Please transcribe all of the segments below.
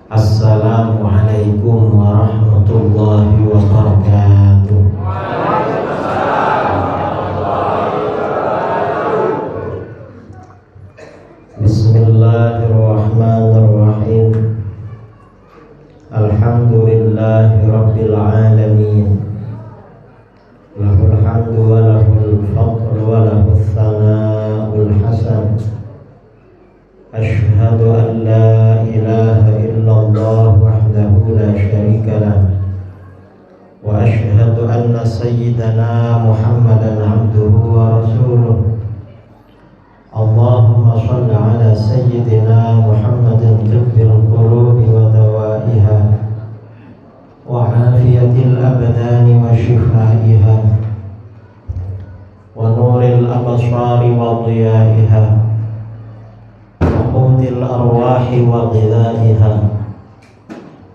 Assalamualaikum warahmatullahi wabarakatuh. Bismillahirrahmanirrahim. Alhamdulillahi rabbil alamin. Lahul hamdu wa lahul fadlu wa lahul thana'ul hasan. Asyhadu an la ilaha illallah wahdahu la syarika lah. Wa asyhadu anna sayyidana Muhammadan abduhu wa rasuluh. Allahumma shalli ala sayyidina Muhammadin tibbil qulubi wa dawaiha wa afiyatil abdani wa shifaiha wa nuril absari wa dhiyaiha qutil arwahi wa ghidaiha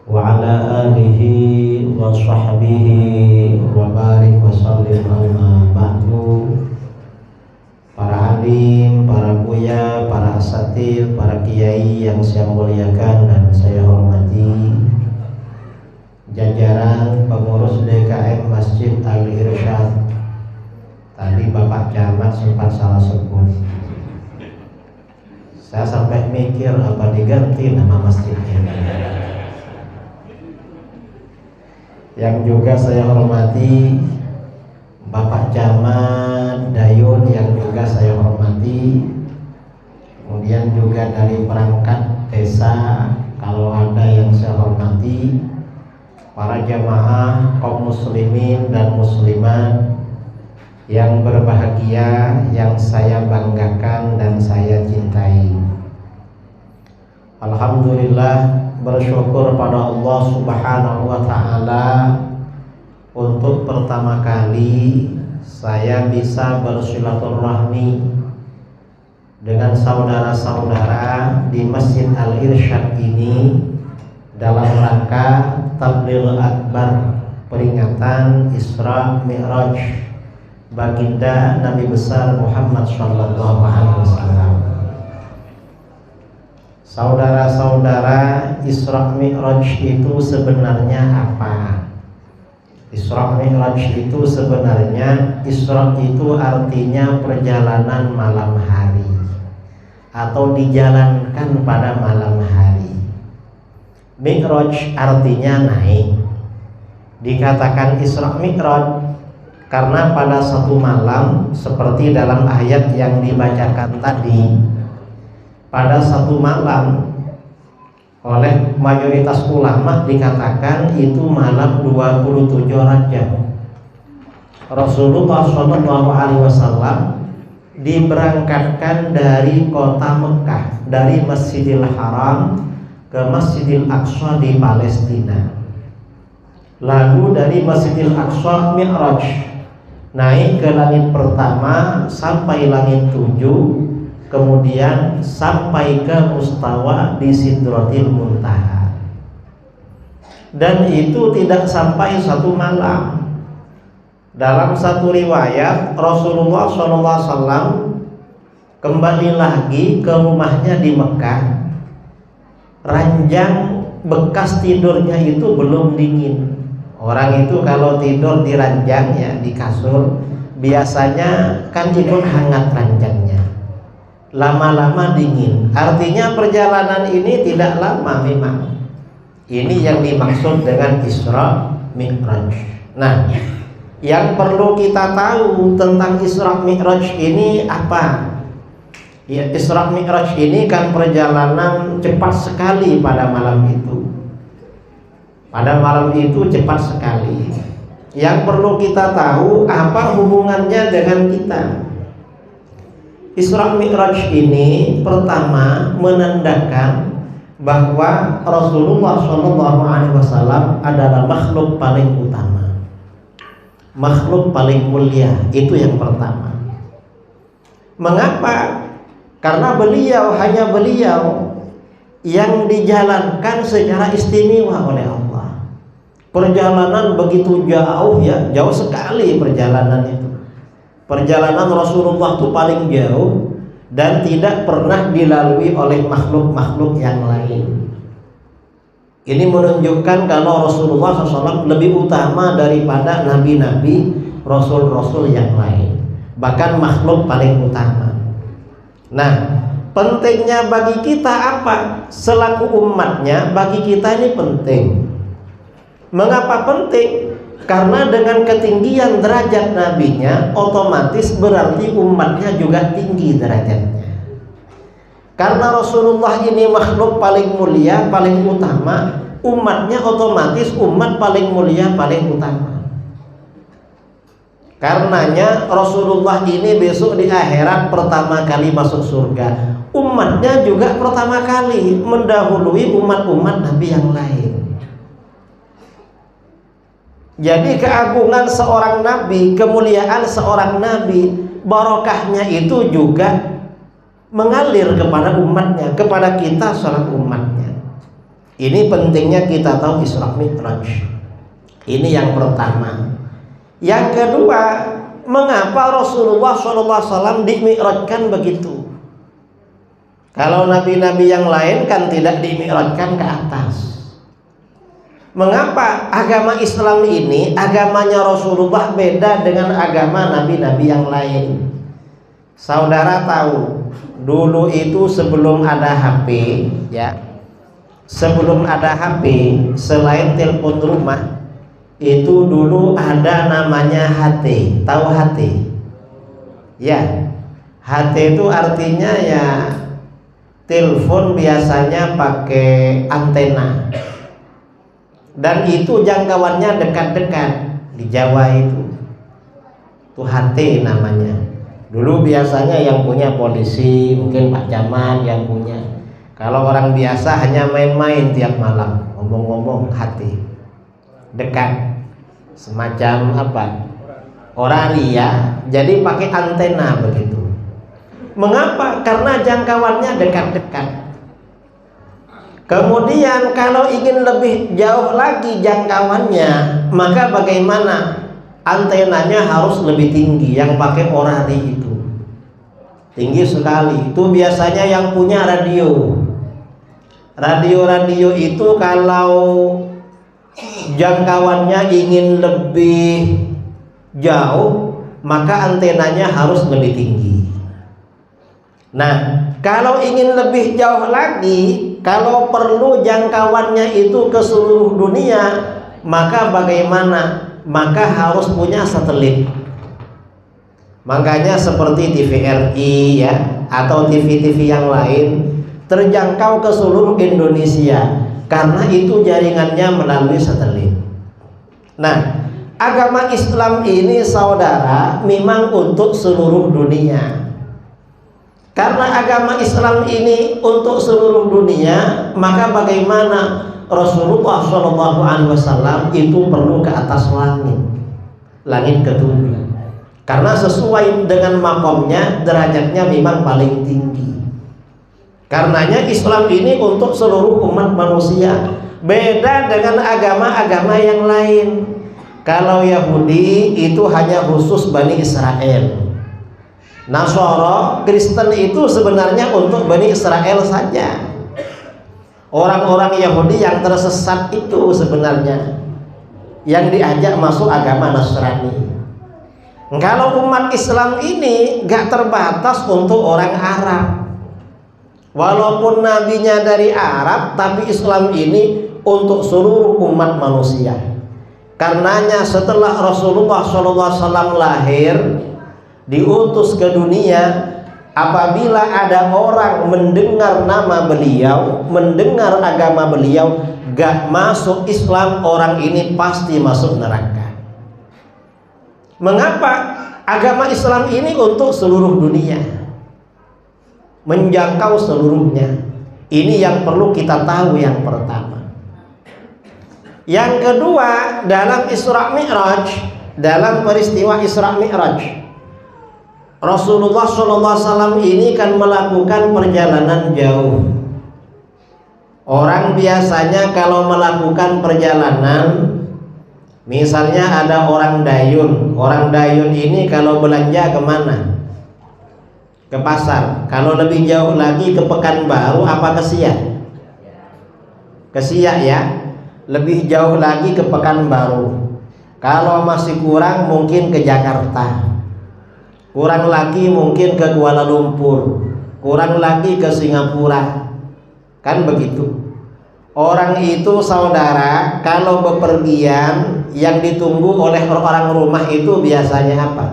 wa ala alihi wa sahbihi wa barik wa sallim amma ba'du. Para alim, para buya, para asatidz, para kiai yang saya muliakan dan saya hormati, jajaran pengurus DKM Masjid Al-Irsyad. Tadi Bapak Camat sempat salah sebut. Saya sampai mikir apa diganti nama masjidnya. Yang juga saya hormati Bapak Camat Dayun yang juga saya hormati. Kemudian juga dari perangkat desa kalau ada yang saya hormati, para jamaah kaum muslimin dan muslimat yang berbahagia, yang saya banggakan dan saya cintai. Alhamdulillah, bersyukur pada Allah Subhanahu wa ta'ala untuk pertama kali saya bisa bersilaturahmi dengan saudara-saudara di Masjid Al-Irsyad ini dalam rangka Tabligh Akbar, peringatan Isra Mi'raj baginda Nabi besar Muhammad sallallahu alaihi wasallam. Saudara-saudara, Isra Mi'raj itu sebenarnya apa? Isra Mi'raj itu sebenarnya, Isra itu artinya perjalanan malam hari atau dijalankan pada malam hari. Mi'raj artinya naik. Dikatakan Isra Mi'raj karena pada satu malam, seperti dalam ayat yang dibacakan tadi, pada satu malam oleh mayoritas ulama dikatakan itu malam 27 Rajab. Rasulullah SAW diberangkatkan dari kota Mekah, dari Masjidil Haram ke Masjidil Aqsa di Palestina. Lalu dari Masjidil Aqsa Mi'raj, naik ke langit pertama sampai langit 7, kemudian sampai ke mustawa di Sidratil Muntaha. Dan itu tidak sampai satu malam. Dalam satu riwayat, Rasulullah SAW kembali lagi ke rumahnya di Mekah. Ranjang bekas tidurnya itu belum dingin. Orang itu kalau tidur di ranjang, ya di kasur, biasanya kan ikut hangat ranjangnya, lama-lama dingin. Artinya perjalanan ini tidak lama memang. Ini yang dimaksud dengan Isra Mi'raj. Nah, yang perlu kita tahu tentang Isra Mi'raj ini apa? Ya, Isra Mi'raj ini kan perjalanan cepat sekali pada malam itu. Pada malam itu cepat sekali. Yang perlu kita tahu apa hubungannya dengan kita. Isra Mi'raj ini pertama menandakan bahwa Rasulullah SAW adalah makhluk paling utama, makhluk paling mulia. Itu yang pertama. Mengapa? Karena hanya beliau yang dijalankan secara istimewa oleh Allah. Perjalanan begitu jauh, ya, jauh sekali perjalanan itu. Perjalanan Rasulullah itu paling jauh dan tidak pernah dilalui oleh makhluk-makhluk yang lain. Ini menunjukkan kalau Rasulullah SAW lebih utama daripada nabi-nabi, rasul-rasul yang lain, bahkan makhluk paling utama. Nah, pentingnya bagi kita apa? Selaku umatnya, bagi kita ini penting. Mengapa penting? Karena dengan ketinggian derajat nabinya, otomatis berarti umatnya juga tinggi derajatnya. Karena Rasulullah ini makhluk paling mulia, paling utama, umatnya otomatis umat paling mulia, paling utama. Karenanya Rasulullah ini besok di akhirat pertama kali masuk surga. Umatnya juga pertama kali mendahului umat-umat Nabi yang lain. Jadi keagungan seorang Nabi, kemuliaan seorang Nabi, barokahnya itu juga mengalir kepada umatnya, kepada kita selaku umatnya. Ini pentingnya kita tahu Isra Mi'raj. Ini yang pertama. Yang kedua, mengapa Rasulullah SAW dimi'rajkan begitu? Kalau nabi-nabi yang lain kan tidak dimi'rajkan ke atas. Mengapa agama Islam ini, agamanya Rasulullah beda dengan agama nabi-nabi yang lain? Saudara tahu, dulu itu sebelum ada HP, ya, sebelum ada HP, selain telepon rumah, itu dulu ada namanya HT. Tahu HT? Ya, HT itu artinya ya telepon biasanya pakai antena, dan itu jangkauannya dekat-dekat. Di Jawa itu HT namanya. Dulu biasanya yang punya polisi, mungkin Pak Camat yang punya. Kalau orang biasa hanya main-main tiap malam, ngomong-ngomong hati, dekat, semacam apa? Oraria. Jadi pakai antena begitu. Mengapa? Karena jangkauannya dekat-dekat. Kemudian kalau ingin lebih jauh lagi jangkauannya, maka bagaimana? Antenanya harus lebih tinggi, yang pakai orari itu tinggi sekali. Itu biasanya yang punya radio. Radio itu kalau jangkauannya ingin lebih jauh, maka antenanya harus lebih tinggi. Nah, kalau ingin lebih jauh lagi, kalau perlu jangkauannya itu ke seluruh dunia, maka bagaimana? Maka harus punya satelit. Makanya seperti TVRI ya, atau TV-TV yang lain terjangkau ke seluruh Indonesia, karena itu jaringannya melalui satelit. Nah, agama Islam ini saudara memang untuk seluruh dunia. Karena agama Islam ini untuk seluruh dunia, maka bagaimana Rasulullah SAW itu perlu ke atas langit, langit ketujuh, karena sesuai dengan makomnya, derajatnya memang paling tinggi. Karenanya Islam ini untuk seluruh umat manusia, beda dengan agama-agama yang lain. Kalau Yahudi itu hanya khusus Bani Israel, Nasara, Kristen itu sebenarnya untuk Bani Israel saja. Orang-orang Yahudi yang tersesat itu sebenarnya yang diajak masuk agama Nasrani. Kalau umat Islam ini gak terbatas untuk orang Arab. Walaupun nabinya dari Arab, tapi Islam ini untuk seluruh umat manusia. Karenanya setelah Rasulullah SAW lahir, diutus ke dunia, apabila ada orang mendengar nama beliau, mendengar agama beliau, gak masuk Islam, orang ini pasti masuk neraka. Mengapa? Agama Islam ini untuk seluruh dunia, menjangkau seluruhnya. Ini yang perlu kita tahu yang pertama. Yang kedua, dalam Isra Mi'raj, dalam peristiwa Isra Mi'raj, Rasulullah SAW ini kan melakukan perjalanan jauh. Orang biasanya kalau melakukan perjalanan, misalnya ada orang dayun. Orang dayun ini kalau belanja kemana? Ke pasar. Kalau lebih jauh lagi ke Pekanbaru apa ke Siak? Ke Siak ya. lebih jauh lagi ke Pekanbaru. Kalau masih kurang mungkin ke Jakarta, kurang lagi mungkin ke Kuala Lumpur, kurang lagi ke Singapura. Kan begitu. Orang itu saudara kalau bepergian yang ditunggu oleh orang rumah itu biasanya apa?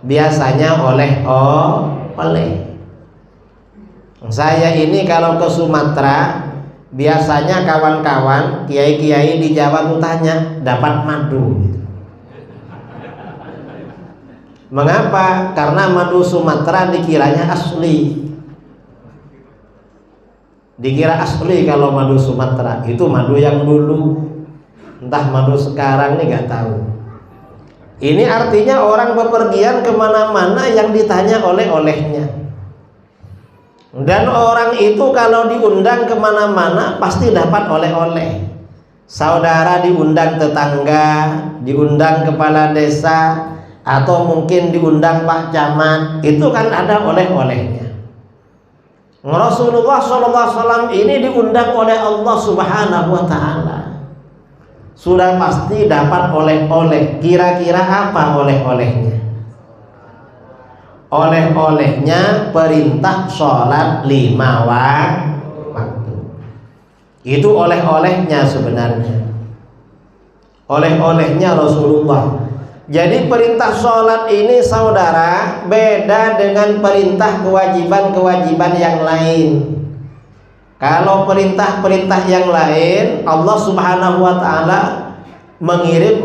Biasanya oleh. Saya ini kalau ke Sumatera, biasanya kawan-kawan kiai-kiai di Jawa tuh tanya, dapat madu. Mengapa? Karena madu Sumatera dikiranya asli. Dikira asli kalau madu Sumatera. Itu madu yang dulu. Entah madu sekarang nih gak tahu. Ini artinya orang bepergian kemana-mana yang ditanya oleh-olehnya. Dan orang itu kalau diundang kemana-mana pasti dapat oleh-oleh. Saudara diundang tetangga, diundang kepala desa, atau mungkin diundang Pak Camat, itu kan ada oleh-olehnya. Rasulullah SAW ini diundang oleh Allah Subhanahu wa Ta'ala. Sudah pasti dapat oleh-oleh. Kira-kira apa oleh-olehnya? Oleh-olehnya perintah sholat 5 waktu. Itu oleh-olehnya sebenarnya. Oleh-olehnya Rasulullah. Jadi perintah sholat ini saudara beda dengan perintah kewajiban-kewajiban yang lain. Kalau perintah-perintah yang lain, Allah Subhanahu wa Ta'ala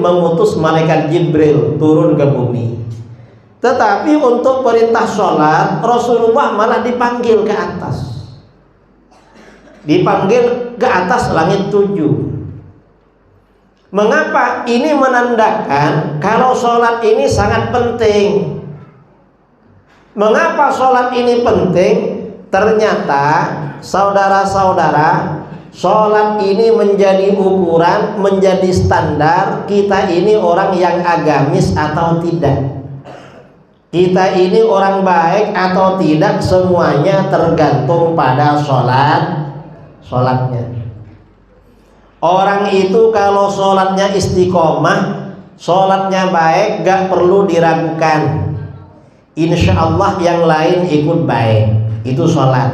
mengutus malaikat Jibril turun ke bumi. Tetapi untuk perintah sholat, Rasulullah malah dipanggil ke atas. Dipanggil ke atas langit 7. Mengapa? Ini menandakan kalau sholat ini sangat penting. Mengapa sholat ini penting? Ternyata saudara-saudara, sholat ini menjadi ukuran, menjadi standar kita ini orang yang agamis atau tidak. Kita ini orang baik atau tidak, semuanya tergantung pada sholatnya. Orang itu kalau sholatnya istiqomah, sholatnya baik, gak perlu diragukan. Insya Allah yang lain ikut baik. Itu sholat.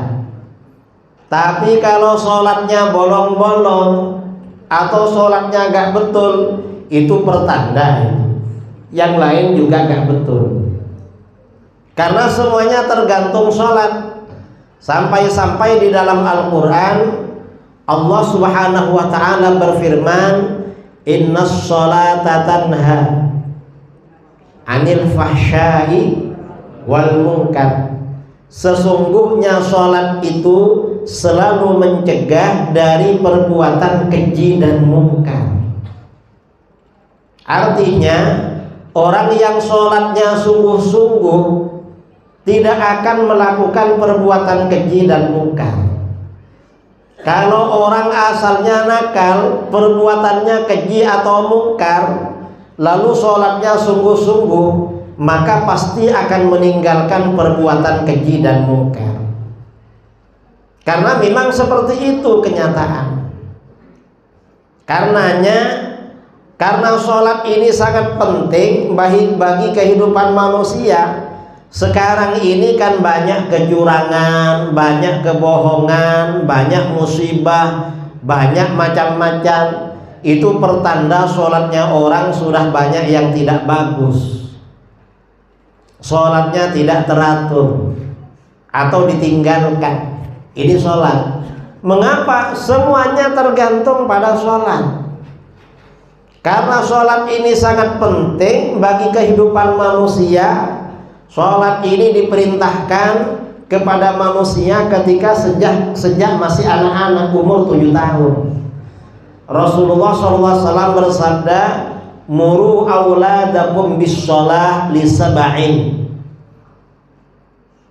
Tapi kalau sholatnya bolong-bolong atau sholatnya gak betul, itu pertanda yang lain juga gak betul. Karena semuanya tergantung sholat. Sampai-sampai di dalam Al-Quran Allah Subhanahu wa Ta'ala berfirman, innas sholata tanha anil fahsyai wal munkar. Sesungguhnya sholat itu selalu mencegah dari perbuatan keji dan mungkar. Artinya orang yang sholatnya sungguh-sungguh tidak akan melakukan perbuatan keji dan mungkar. Kalau orang asalnya nakal, perbuatannya keji atau mungkar, lalu sholatnya sungguh-sungguh, maka pasti akan meninggalkan perbuatan keji dan mungkar. Karena memang seperti itu kenyataan. Karena sholat ini sangat penting bagi kehidupan manusia. Sekarang ini kan banyak kecurangan, banyak kebohongan, banyak musibah, banyak macam-macam. Itu pertanda sholatnya orang sudah banyak yang tidak bagus. Sholatnya tidak teratur atau ditinggalkan. Ini sholat. Mengapa? Semuanya tergantung pada sholat. Karena sholat ini sangat penting bagi kehidupan manusia. Sholat ini diperintahkan kepada manusia ketika sejak masih anak-anak umur 7 tahun. Rasulullah SAW bersabda, muru auladakum bis-sholah li-sab'in.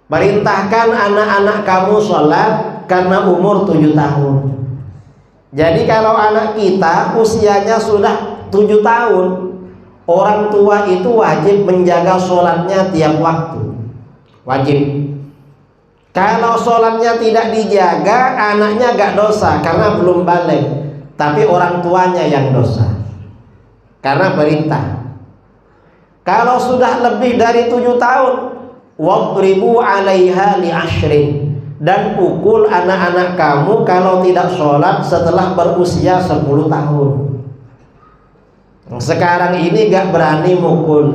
Perintahkan anak-anak kamu sholat karena umur 7 tahun. Jadi kalau anak kita usianya sudah 7 tahun, orang tua itu wajib menjaga sholatnya tiap waktu. Wajib. Kalau sholatnya tidak dijaga, anaknya gak dosa karena belum balik. tapi orang tuanya yang dosa karena perintah. Kalau sudah lebih dari 7 tahun, wadribu 'alaiha li'ashrin, dan pukul anak-anak kamu kalau tidak sholat setelah berusia 10 tahun. Sekarang ini gak berani mukul,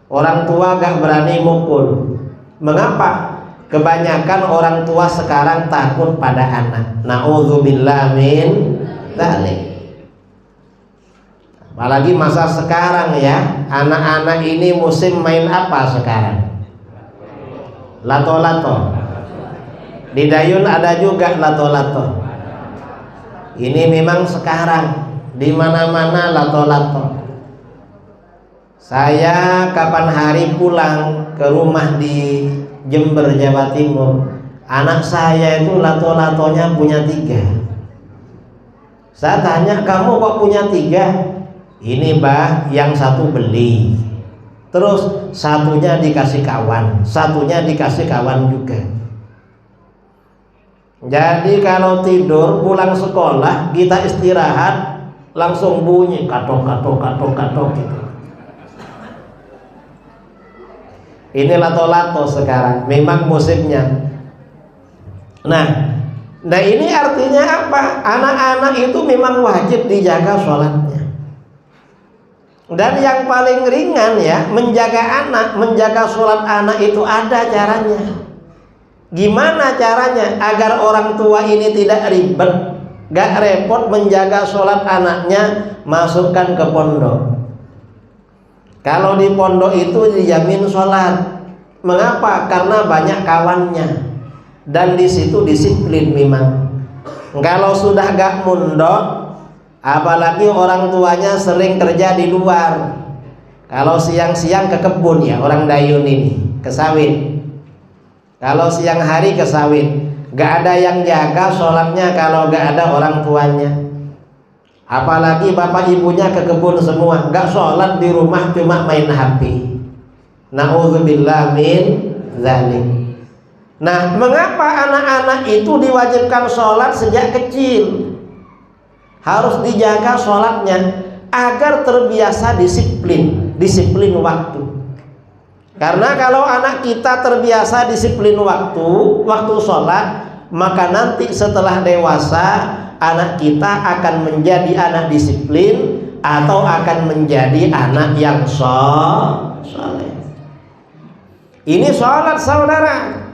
orang tua gak berani mukul. Mengapa? Kebanyakan orang tua sekarang takut pada anak. Na'udzubillah min dzalik. Apalagi masa sekarang ya, anak-anak ini musim main apa sekarang? Lato-lato. Di Dayun ada juga lato-lato. Ini memang sekarang di mana-mana lato-lato. Saya kapan hari pulang ke rumah di Jember, Jawa Timur, anak saya itu lato-latonya punya 3. Saya tanya, kamu kok punya 3? Ini bah, yang satu beli, terus satunya dikasih kawan, satunya dikasih kawan juga. Jadi kalau tidur pulang sekolah, kita istirahat langsung bunyi katok gitu. Ini lato-lato sekarang, memang musimnya. Nah ini artinya apa? Anak-anak itu memang wajib dijaga sholatnya. Dan yang paling ringan ya, menjaga anak, menjaga sholat anak itu ada caranya. Gimana caranya agar orang tua ini tidak ribet, gak repot menjaga sholat anaknya? Masukkan ke pondok. Kalau di pondok itu dijamin sholat. Mengapa? Karena banyak kawannya dan di situ disiplin memang. Kalau sudah gak mondok, apalagi orang tuanya sering kerja di luar. Kalau siang-siang ke kebun ya, orang Dayun ini ke sawit. Kalau siang hari ke sawit, gak ada yang jaga sholatnya kalau gak ada orang tuanya. Apalagi bapak ibunya ke kebun semua, gak sholat di rumah, cuma main HP. Na'udzubillah min dzalik. Nah, mengapa anak-anak itu diwajibkan sholat sejak kecil? Harus dijaga sholatnya agar terbiasa disiplin waktu. Karena kalau anak kita terbiasa disiplin waktu sholat, maka nanti setelah dewasa anak kita akan menjadi anak disiplin atau akan menjadi anak yang soleh. Ini sholat saudara.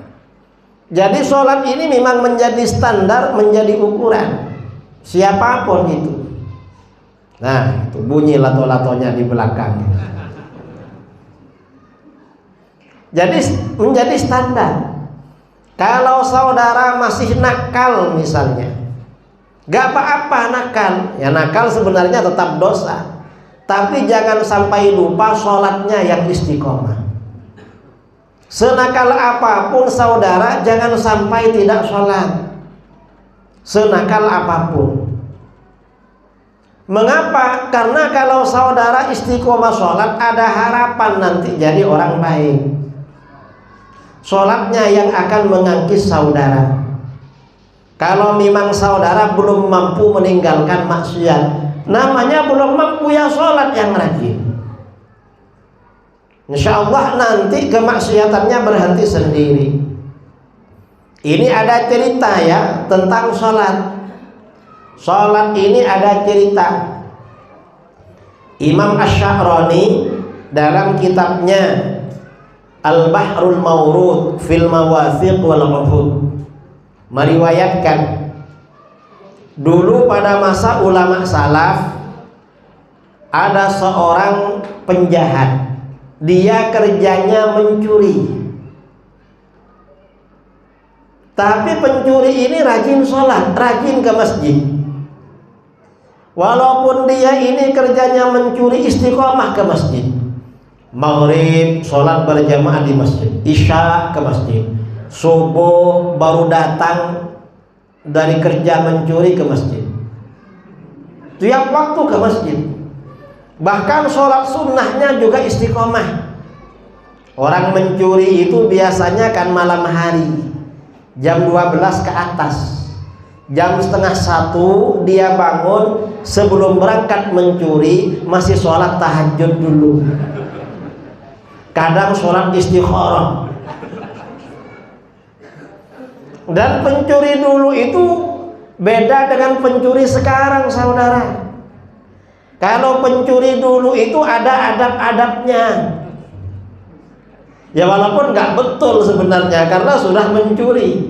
Jadi sholat ini memang menjadi standar, menjadi ukuran siapapun itu. Nah, itu bunyi lato-latonya di belakang. Jadi menjadi standar. Kalau saudara masih nakal misalnya, gak apa-apa nakal. Ya nakal sebenarnya tetap dosa, tapi jangan sampai lupa sholatnya yang istiqomah. Senakal apapun saudara, jangan sampai tidak sholat. Senakal apapun. Mengapa? Karena kalau saudara istiqomah sholat, ada harapan nanti jadi orang baik. Sholatnya yang akan mengangkis saudara. Kalau memang saudara belum mampu meninggalkan maksiat, namanya belum mampu ya sholat yang rajin. Insya Allah nanti kemaksiatannya berhenti sendiri. Ini ada cerita ya tentang sholat. Sholat ini ada cerita. Imam Asy-Sya'rani dalam kitabnya Al-Bahrul Mawrud fil Mawathiq wal Uhud meriwayatkan, dulu pada masa ulama salaf ada seorang penjahat. Dia kerjanya mencuri, tapi pencuri ini rajin sholat, rajin ke masjid. Walaupun dia ini kerjanya mencuri, istiqomah ke masjid. Maghrib sholat berjamaah di masjid, isya ke masjid, subuh baru datang dari kerja mencuri ke masjid. Tiap waktu ke masjid. Bahkan sholat sunnahnya juga istiqomah. Orang mencuri itu biasanya kan malam hari, jam 12 ke atas. Jam 12:30 dia bangun, sebelum berangkat mencuri masih sholat tahajud dulu. Kadang sholat istikharah. Dan pencuri dulu itu beda dengan pencuri sekarang, saudara. Kalau pencuri dulu itu ada adab-adabnya. Ya walaupun nggak betul sebenarnya karena sudah mencuri.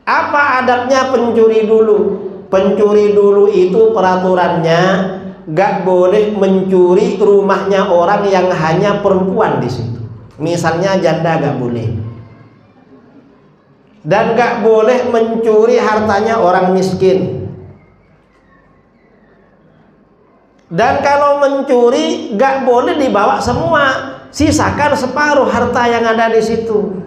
Apa adabnya pencuri dulu? Pencuri dulu itu peraturannya gak boleh mencuri rumahnya orang yang hanya perempuan di situ. Misalnya janda gak boleh. Dan gak boleh mencuri hartanya orang miskin. Dan kalau mencuri gak boleh dibawa semua, sisakan separuh harta yang ada di situ.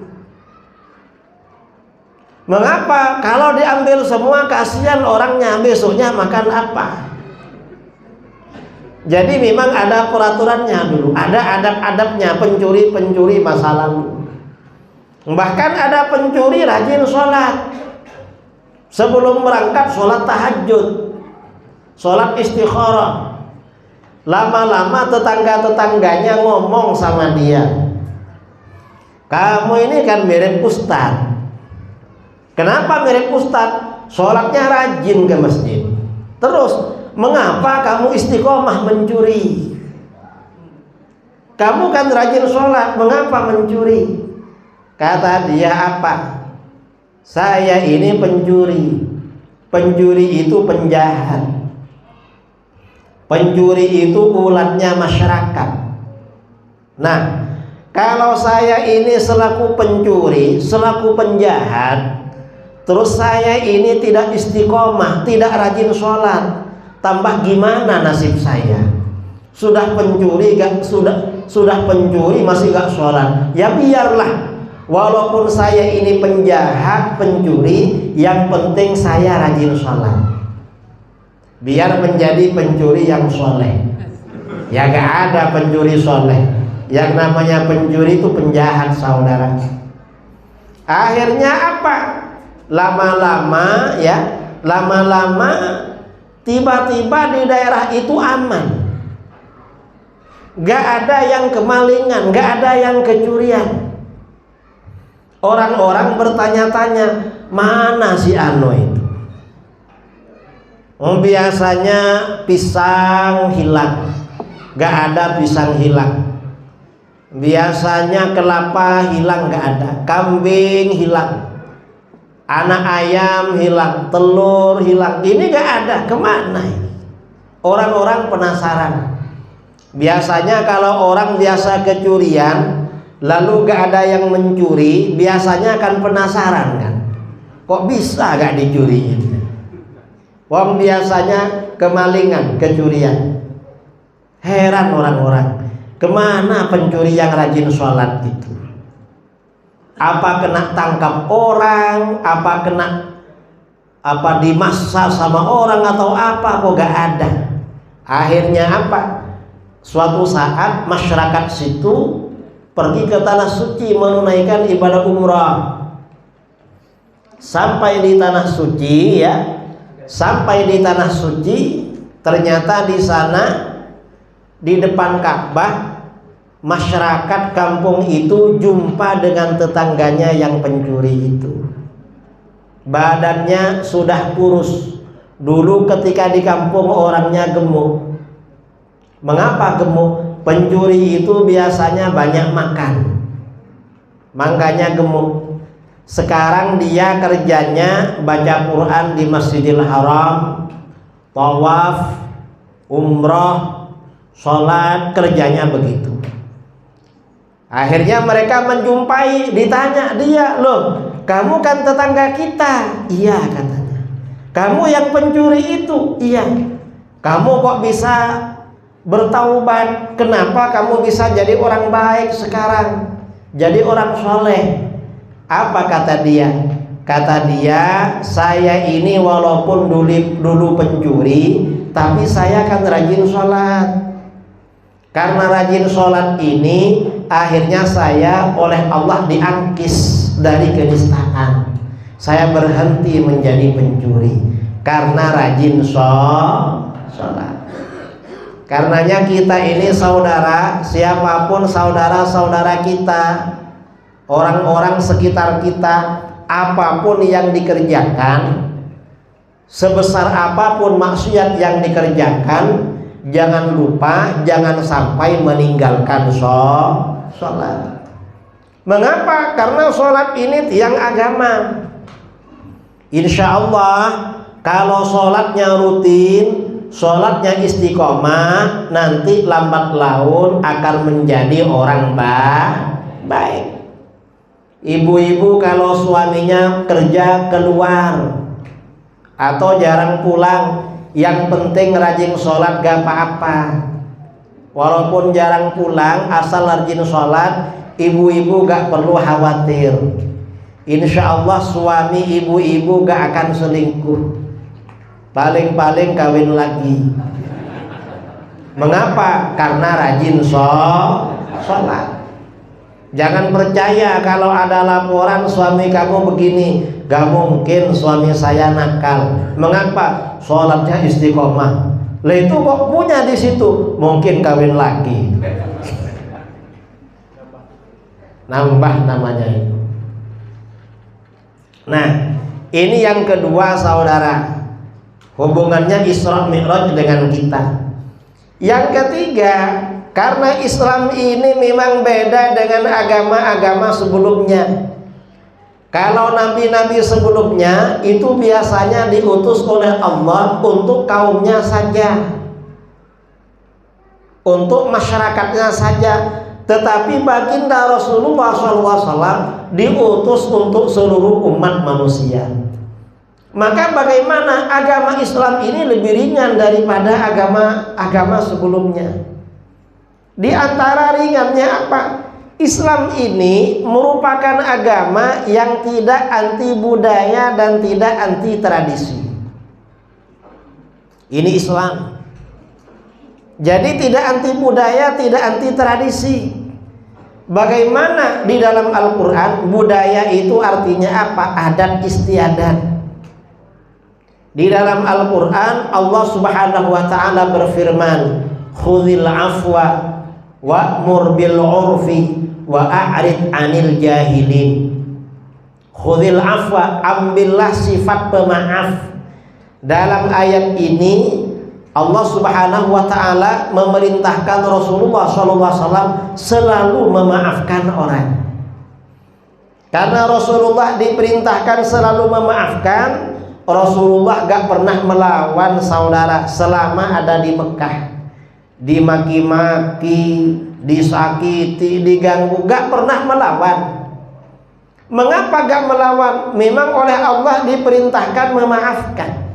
Mengapa? Kalau diambil semua kasihan orangnya, besoknya makan apa? Jadi memang ada peraturannya dulu, ada adab-adabnya pencuri masa lalu. Bahkan ada pencuri rajin sholat. Sebelum berangkat sholat tahajud, sholat istikharah. Lama-lama tetangga-tetangganya ngomong sama dia, kamu ini kan mirip ustadz. Kenapa mirip ustadz? Sholatnya rajin ke masjid. Terus, mengapa kamu istiqomah mencuri? Kamu kan rajin sholat, mengapa mencuri? Kata dia apa? Saya ini pencuri. Pencuri itu penjahat. Pencuri itu ulatnya masyarakat. Nah, kalau saya ini selaku pencuri, selaku penjahat, terus saya ini tidak istiqomah, tidak rajin sholat, tambah gimana nasib saya? Sudah pencuri sudah pencuri masih gak sholat. Ya biarlah, walaupun saya ini penjahat, pencuri, yang penting saya rajin sholat. Biar menjadi pencuri yang soleh. Ya gak ada pencuri soleh. Yang namanya pencuri itu penjahat, saudara. Akhirnya apa? Lama-lama tiba-tiba di daerah itu aman. Gak ada yang kemalingan, gak ada yang kecurian. Orang-orang bertanya-tanya, mana si Ano itu? Biasanya pisang hilang, gak ada pisang hilang. Biasanya kelapa hilang, gak ada. Kambing hilang, anak ayam hilang, telur hilang. Ini gak ada, kemana ini? Orang-orang penasaran. Biasanya kalau orang biasa kecurian, lalu gak ada yang mencuri, biasanya akan penasaran kan, kok bisa gak dicuri? Wong biasanya kemalingan, kecurian. Heran orang-orang, kemana pencuri yang rajin sholat itu? Apa kena tangkap orang, apa dimassa sama orang atau apa, kok gak ada? Akhirnya apa? Suatu saat masyarakat situ pergi ke tanah suci menunaikan ibadah umrah. Sampai di tanah suci ternyata di sana di depan Ka'bah masyarakat kampung itu jumpa dengan tetangganya yang pencuri itu. Badannya sudah kurus. Dulu ketika di kampung orangnya gemuk. Mengapa gemuk? Pencuri itu biasanya banyak makan, makanya gemuk. Sekarang dia kerjanya baca Quran di Masjidil Haram, tawaf, umrah, sholat, kerjanya begitu. Akhirnya mereka menjumpai, ditanya dia, loh kamu kan tetangga kita? Iya katanya. Kamu yang pencuri itu? Iya. Kamu kok bisa bertaubat? Kenapa kamu bisa jadi orang baik sekarang, jadi orang soleh? Apa kata dia? Kata dia, saya ini walaupun dulu pencuri, tapi saya kan rajin sholat. Karena rajin sholat ini, akhirnya saya oleh Allah diangkis dari kenistaan. saya berhenti menjadi pencuri karena rajin sholat. Karenanya kita ini saudara, siapapun saudara-saudara kita, orang-orang sekitar kita, apapun yang dikerjakan, sebesar apapun maksiat yang dikerjakan, jangan lupa, jangan sampai meninggalkan sholat. Mengapa? Karena sholat ini tiang agama. Insya Allah kalau sholatnya rutin, sholatnya istiqomah, nanti lambat laun akan menjadi orang baik. Ibu-ibu kalau suaminya kerja keluar atau jarang pulang, yang penting rajin sholat gak apa-apa. Walaupun jarang pulang, asal rajin sholat, ibu-ibu gak perlu khawatir. Insya Allah suami ibu-ibu gak akan selingkuh. Paling-paling kawin lagi. Mengapa? Karena rajin sholat. Jangan percaya kalau ada laporan suami kamu begini. Gak mungkin suami saya nakal. Mengapa? Sholatnya istiqomah. Lah itu kok punya di situ? Mungkin kawin lagi. Nambah namanya itu. Nah, ini yang kedua saudara, hubungannya Isra Mi'raj dengan kita. Yang ketiga, karena Islam ini memang beda dengan agama-agama sebelumnya. Kalau nabi-nabi sebelumnya itu biasanya diutus oleh Allah untuk kaumnya saja, untuk masyarakatnya saja. Tetapi baginda Rasulullah SAW diutus untuk seluruh umat manusia. Maka bagaimana agama Islam ini lebih ringan daripada agama sebelumnya? Di antara ringannya apa? Islam ini merupakan agama yang tidak anti budaya dan tidak anti tradisi. Ini Islam. Jadi tidak anti budaya, tidak anti tradisi. Bagaimana di dalam Al-Quran budaya itu artinya apa? Adat istiadat. Di dalam Al-Quran Allah Subhanahu wa ta'ala berfirman, khudhil afwa wa'mur bil urfi wa a'rid anil jahilin. Khudhil afwa, ambillah sifat pemaaf. Dalam ayat ini Allah Subhanahu wa ta'ala memerintahkan Rasulullah SAW selalu memaafkan orang. Karena Rasulullah diperintahkan selalu memaafkan, Rasulullah gak pernah melawan saudara selama ada di Mekah. Dimaki-maki, disakiti, diganggu, gak pernah melawan. Mengapa gak melawan? Memang oleh Allah diperintahkan memaafkan.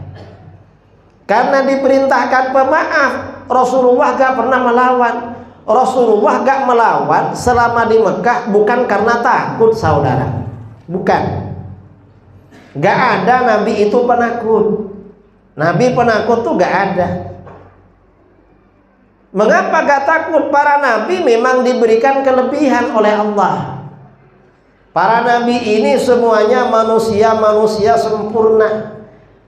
Karena diperintahkan pemaaf, Rasulullah gak pernah melawan. Rasulullah gak melawan selama di Mekah bukan karena takut saudara. Bukan. Gak ada Nabi itu penakut. Nabi penakut tuh gak ada. Mengapa gak takut? Para Nabi memang diberikan kelebihan oleh Allah. Para Nabi ini semuanya manusia-manusia sempurna,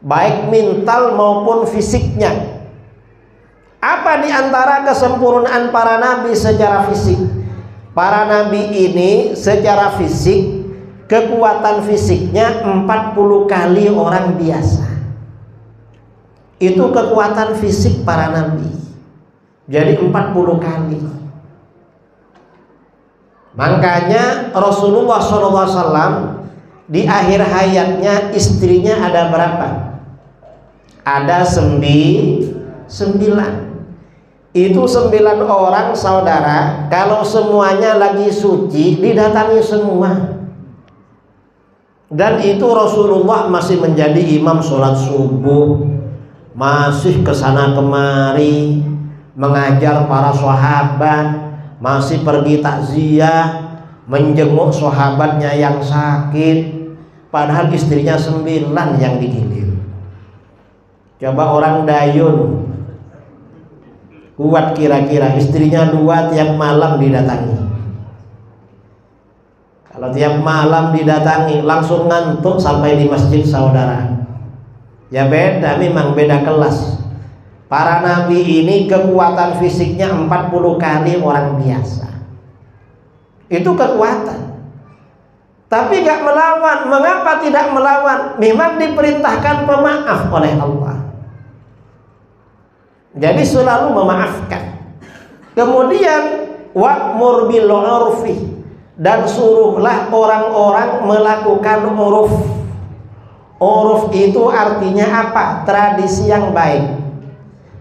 baik mental maupun fisiknya. Apa di antara kesempurnaan para nabi secara fisik? Para nabi ini secara fisik, kekuatan fisiknya 40 kali orang biasa. Itu kekuatan fisik para nabi. Jadi 40 kali. Makanya Rasulullah SAW di akhir hayatnya istrinya ada berapa? Ada 9. Itu 9 orang saudara. Kalau semuanya lagi suci didatangi semua. Dan itu Rasulullah masih menjadi imam sholat subuh, masih kesana kemari mengajar para sahabat, masih pergi takziah, menjenguk sahabatnya yang sakit. Padahal istrinya 9 yang digilir. Coba orang dayun kuat kira-kira istrinya 2 tiap malam didatangi. Kalau tiap malam didatangi langsung ngantuk sampai di masjid saudara. Ya beda, memang beda kelas. Para nabi ini kekuatan fisiknya 40 kali orang biasa. Itu kekuatan. Tapi gak melawan. Mengapa tidak melawan? Memang diperintahkan pemaaf oleh Allah. Jadi selalu memaafkan. Kemudian wa'mur bil 'urfi, dan suruhlah orang-orang melakukan uruf. Uruf itu artinya apa? Tradisi yang baik.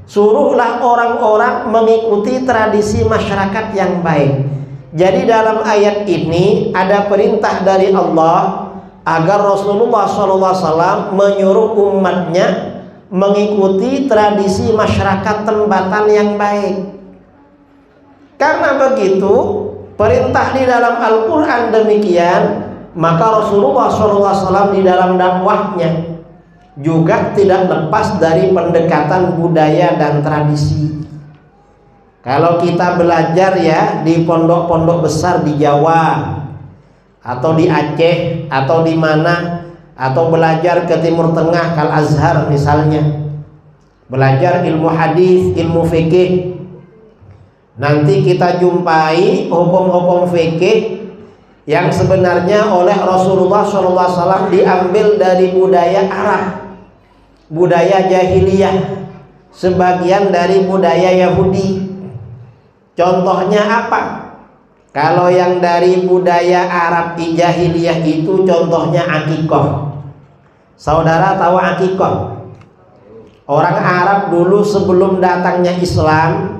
Suruhlah orang-orang mengikuti tradisi masyarakat yang baik. Jadi dalam ayat ini ada perintah dari Allah agar Rasulullah SAW menyuruh umatnya mengikuti tradisi masyarakat tempatan yang baik. Karena begitu perintah di dalam Al-Quran demikian, maka Rasulullah SAW di dalam dakwahnya juga tidak lepas dari pendekatan budaya dan tradisi. Kalau kita belajar ya di pondok-pondok besar di Jawa atau di Aceh atau di mana, atau belajar ke Timur Tengah, Al Azhar misalnya, belajar ilmu hadis, ilmu fikih, nanti kita jumpai hukum-hukum fikih yang sebenarnya oleh Rasulullah SAW diambil dari budaya Arab, budaya jahiliyah, sebagian dari budaya Yahudi. Contohnya apa? Kalau yang dari budaya Arab jahiliyah itu contohnya akikoh. Saudara tahu akikoh? Orang Arab dulu sebelum datangnya Islam,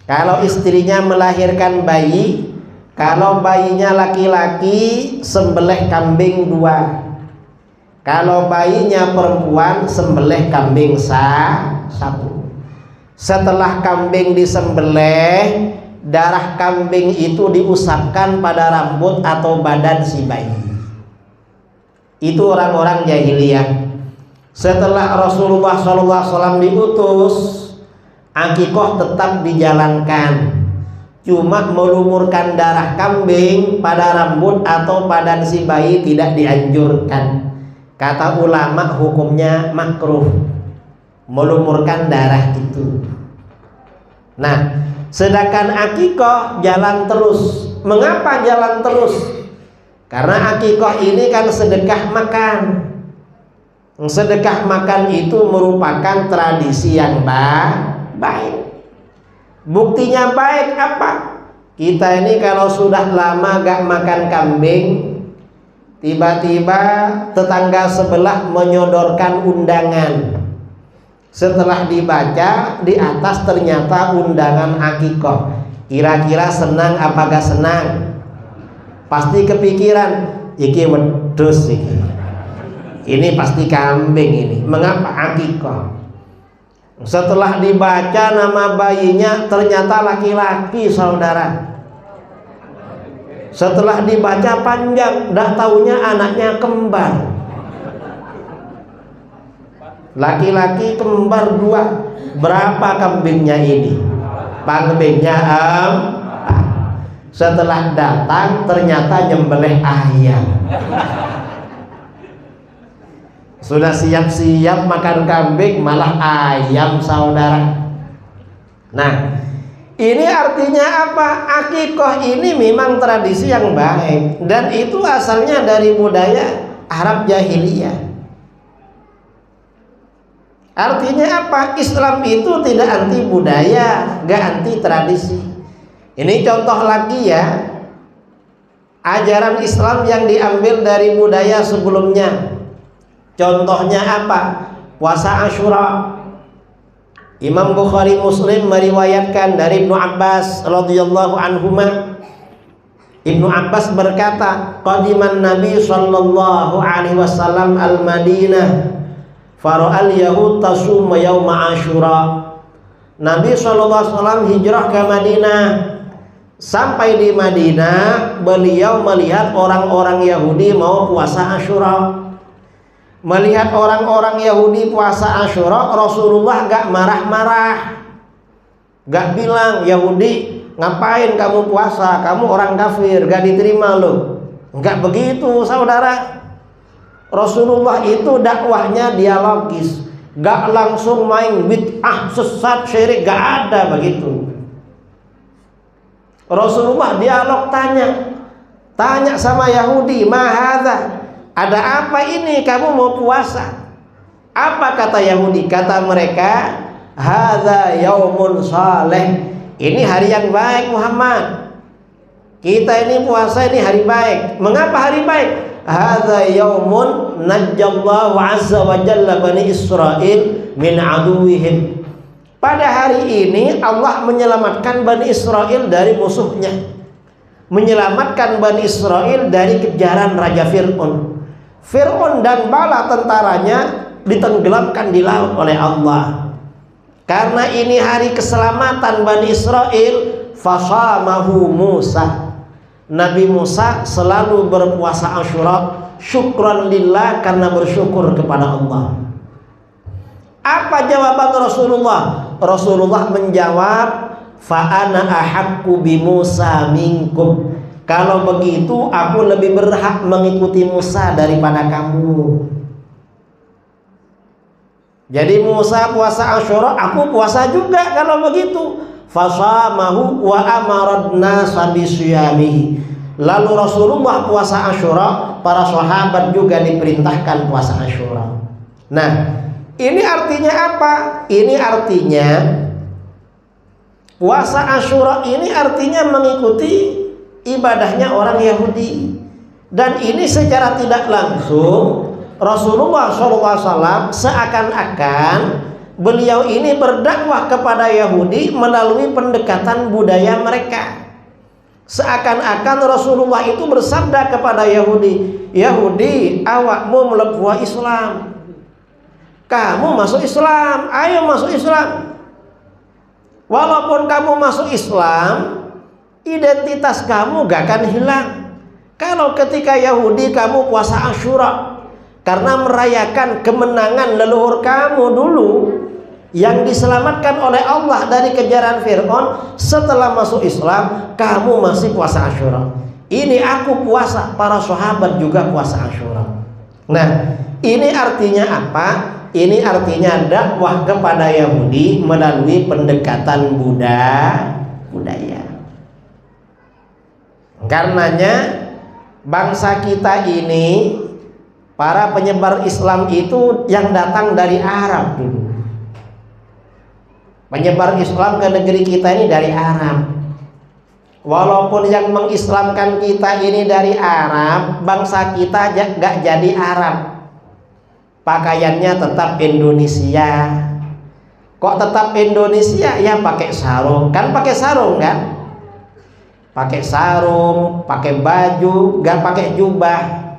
kalau istrinya melahirkan bayi, kalau bayinya laki-laki sembelih kambing 2, kalau bayinya perempuan sembelih kambing 1. Setelah kambing disembelih, darah kambing itu diusapkan pada rambut atau badan si bayi. Itu orang-orang jahiliyah. Setelah Rasulullah SAW diutus, akikoh tetap dijalankan. Cuma melumurkan darah kambing pada rambut atau badan si bayi tidak dianjurkan. Kata ulama hukumnya makruh melumurkan darah itu. Nah, sedangkan akikoh jalan terus. Mengapa jalan terus? Karena akikoh ini kan sedekah makan. Sedekah makan itu merupakan tradisi yang baik. Buktinya baik apa? Kita ini kalau sudah lama gak makan kambing, tiba-tiba tetangga sebelah menyodorkan undangan. Setelah dibaca di atas ternyata undangan akikoh. Kira-kira senang apa gak senang? Pasti kepikiran, iki wedhus iki. Ini pasti kambing ini. Mengapa akikoh? Setelah dibaca nama bayinya ternyata laki-laki, saudara. Setelah dibaca panjang, dah taunya anaknya kembar. Laki-laki kembar 2. Berapa kambingnya ini? Kambingnya setelah datang ternyata nyembelih ayam. Sudah siap-siap makan kambing malah ayam, saudara. Nah, ini artinya apa? Akikoh ini memang tradisi yang baik, dan itu asalnya dari budaya Arab jahiliyah. Artinya apa? Islam itu tidak anti budaya, gak anti tradisi. Ini contoh lagi ya, ajaran Islam yang diambil dari budaya sebelumnya. Contohnya apa? Puasa Asyura. Imam Bukhari Muslim meriwayatkan dari Ibnu Abbas radhiyallahu anhuma. Ibnu Abbas berkata, qadiman Nabi sallallahu alaihi wasallam al-Madinah fara'al yahud tasum yauma Asyura. Nabi sallallahu alaihi wasallam hijrah ke Madinah. Sampai di Madinah, beliau melihat orang-orang Yahudi mau puasa Asyura. Melihat orang-orang Yahudi puasa Asyura, Rasulullah gak marah-marah, gak bilang, Yahudi ngapain kamu puasa, kamu orang kafir, gak diterima loh. Enggak begitu, saudara. Rasulullah itu dakwahnya dialogis, enggak langsung main bid'ah, sesat, syirik, enggak ada begitu. Rasulullah dialog, tanya sama Yahudi, "Mahadza?" Ada apa ini kamu mau puasa? Apa kata Yahudi? Kata mereka, "Hadza yaumun saleh." Ini hari yang baik Muhammad. Kita ini puasa, ini hari baik. Mengapa hari baik? Hadza yaumun najjallahu azza wa jalla bani Israil min aduwihim. Pada hari ini Allah menyelamatkan Bani Israel dari musuhnya, menyelamatkan Bani Israel dari kejaran Raja Fir'aun. Fir'aun dan bala tentaranya ditenggelamkan di laut oleh Allah. Karena ini hari keselamatan Bani Israel, fasamahu Musa. Nabi Musa selalu berpuasa Asyura, syukran lillah, karena bersyukur kepada Allah. Apa jawaban Rasulullah? Rasulullah menjawab, "Fa ana ahaqqu bi Musa minkum." Kalau begitu aku lebih berhak mengikuti Musa daripada kamu. Jadi Musa puasa Asyura, aku puasa juga kalau begitu. Fasamahu wa amaradna sabisiyamihi. Lalu Rasulullah puasa Asyura, para sahabat juga diperintahkan puasa Asyura. Nah, ini artinya apa? Ini artinya puasa Asyura ini artinya mengikuti ibadahnya orang Yahudi. Dan ini secara tidak langsung Rasulullah SAW seakan-akan beliau ini berdakwah kepada Yahudi melalui pendekatan budaya mereka. Seakan-akan Rasulullah itu bersabda kepada Yahudi, "Yahudi, awakmu melepuh Islam. Kamu masuk Islam, ayo masuk Islam. Walaupun kamu masuk Islam, identitas kamu gak akan hilang. Kalau ketika Yahudi kamu puasa Asyura karena merayakan kemenangan leluhur kamu dulu yang diselamatkan oleh Allah dari kejaran Fir'aun, setelah masuk Islam kamu masih puasa Asyura. Ini aku puasa, para sahabat juga puasa Asyura." Nah, ini artinya apa? Ini artinya dakwah kepada Yahudi melalui pendekatan budaya. Karenanya bangsa kita ini, para penyebar Islam itu yang datang dari Arab dulu. Penyebar Islam ke negeri kita ini dari Arab. Walaupun yang mengislamkan kita ini dari Arab, bangsa kita gak jadi Arab. Pakaiannya tetap Indonesia. Kok tetap Indonesia? Ya pakai sarung. Kan pakai sarung kan? Pakai sarung, pakai baju, gak pakai jubah.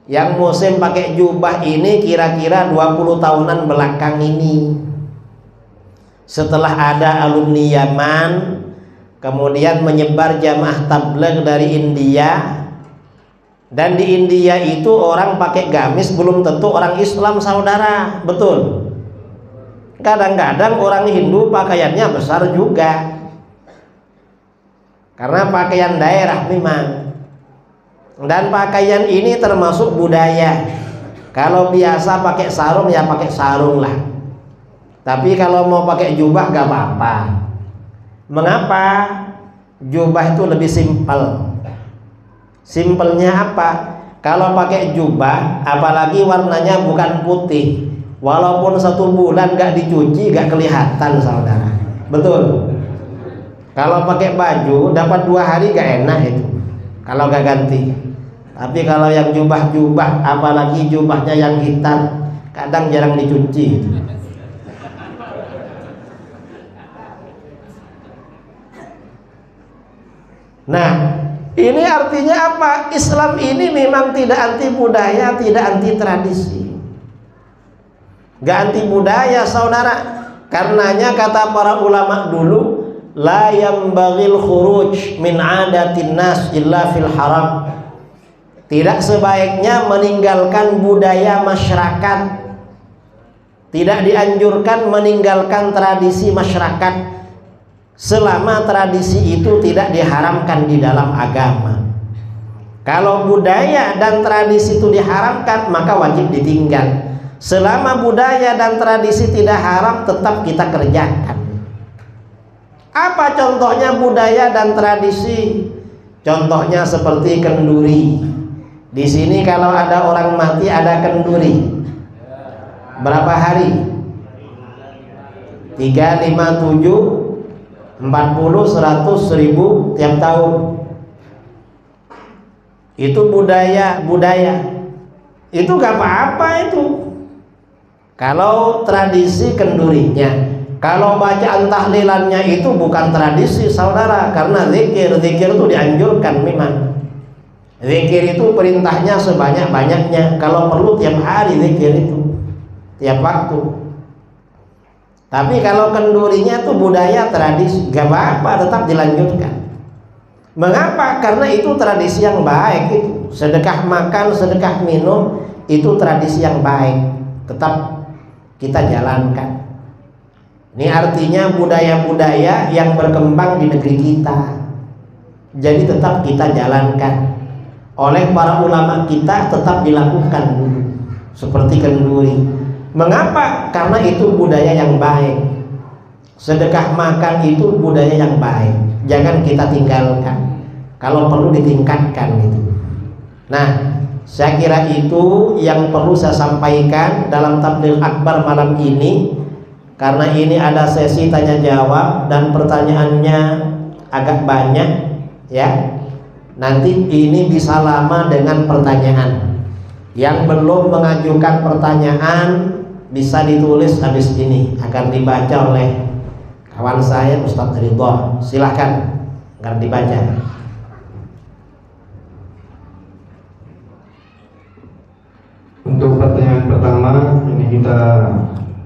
Yang musim pakai jubah ini kira-kira 20 tahunan belakang ini. Setelah ada alumni Yaman, kemudian menyebar jamaah tabligh dari India. Dan di India itu orang pakai gamis belum tentu orang Islam, saudara. Betul. Kadang-kadang orang Hindu pakaiannya besar juga, karena pakaian daerah memang. Dan pakaian ini termasuk budaya. Kalau biasa pakai sarung ya pakai sarung lah. Tapi kalau mau pakai jubah gak apa-apa. Mengapa? Jubah itu lebih simpel. Simpelnya apa? Kalau pakai jubah, apalagi warnanya bukan putih, walaupun 1 bulan gak dicuci gak kelihatan, saudara. Betul. Kalau pakai baju dapat 2 hari gak enak itu kalau gak ganti. Tapi kalau yang jubah-jubah, apalagi jubahnya yang hitam, kadang jarang dicuci. Nah, ini artinya apa? Islam ini memang tidak anti budaya, tidak anti tradisi. Gak anti budaya, saudara. Karenanya kata para ulama dulu, la yambaghil khuruj min adatin nas illa fil haram. Tidak sebaiknya meninggalkan budaya masyarakat. Tidak dianjurkan meninggalkan tradisi masyarakat selama tradisi itu tidak diharamkan di dalam agama. Kalau budaya dan tradisi itu diharamkan, maka wajib ditinggal. Selama budaya dan tradisi tidak haram, tetap kita kerjakan. Apa contohnya budaya dan tradisi? Contohnya seperti kenduri. Di sini kalau ada orang mati ada kenduri. Berapa hari? 3, 5, 7, 40, 100, 1000 tiap tahun. Itu budaya. Itu gak apa-apa itu. Kalau tradisi kendurinya, kalau bacaan tahlilannya itu bukan tradisi saudara, karena zikir itu dianjurkan memang. Zikir itu perintahnya sebanyak-banyaknya. Kalau perlu tiap hari zikir itu, tiap waktu. Tapi kalau kendurinya itu budaya tradisi, gak apa-apa, tetap dilanjutkan. Mengapa? Karena itu tradisi yang baik itu. Sedekah makan, sedekah minum itu tradisi yang baik. Tetap kita jalankan. Ini artinya budaya-budaya yang berkembang di negeri kita. Jadi tetap kita jalankan. Oleh para ulama kita tetap dilakukan dulu. Seperti kenduri. Mengapa? Karena itu budaya yang baik. Sedekah makan itu budaya yang baik. Jangan kita tinggalkan. Kalau perlu ditingkatkan itu. Nah, saya kira itu yang perlu saya sampaikan dalam tabligh akbar malam ini. Karena ini ada sesi tanya jawab dan pertanyaannya agak banyak, ya. Nanti ini bisa lama dengan pertanyaan. Yang belum mengajukan pertanyaan bisa ditulis habis ini akan dibaca oleh kawan saya Ustadz Ridho. Silahkan agar dibaca. Untuk pertanyaan pertama ini kita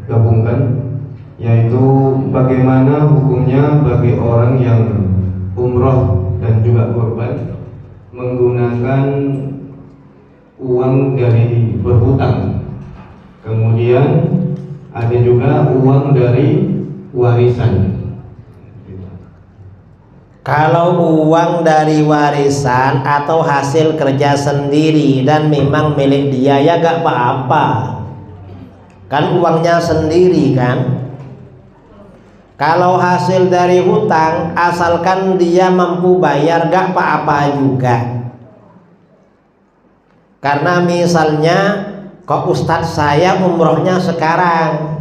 gabungkan, yaitu bagaimana hukumnya bagi orang yang umroh dan juga kurban menggunakan uang dari berhutang, kemudian ada juga uang dari warisan. Kalau uang dari warisan atau hasil kerja sendiri dan memang milik dia, ya gak apa-apa. Kan uangnya sendiri kan. Kalau hasil dari hutang, asalkan dia mampu bayar, gak apa-apa juga. Karena misalnya, kok Ustadz saya umrohnya sekarang,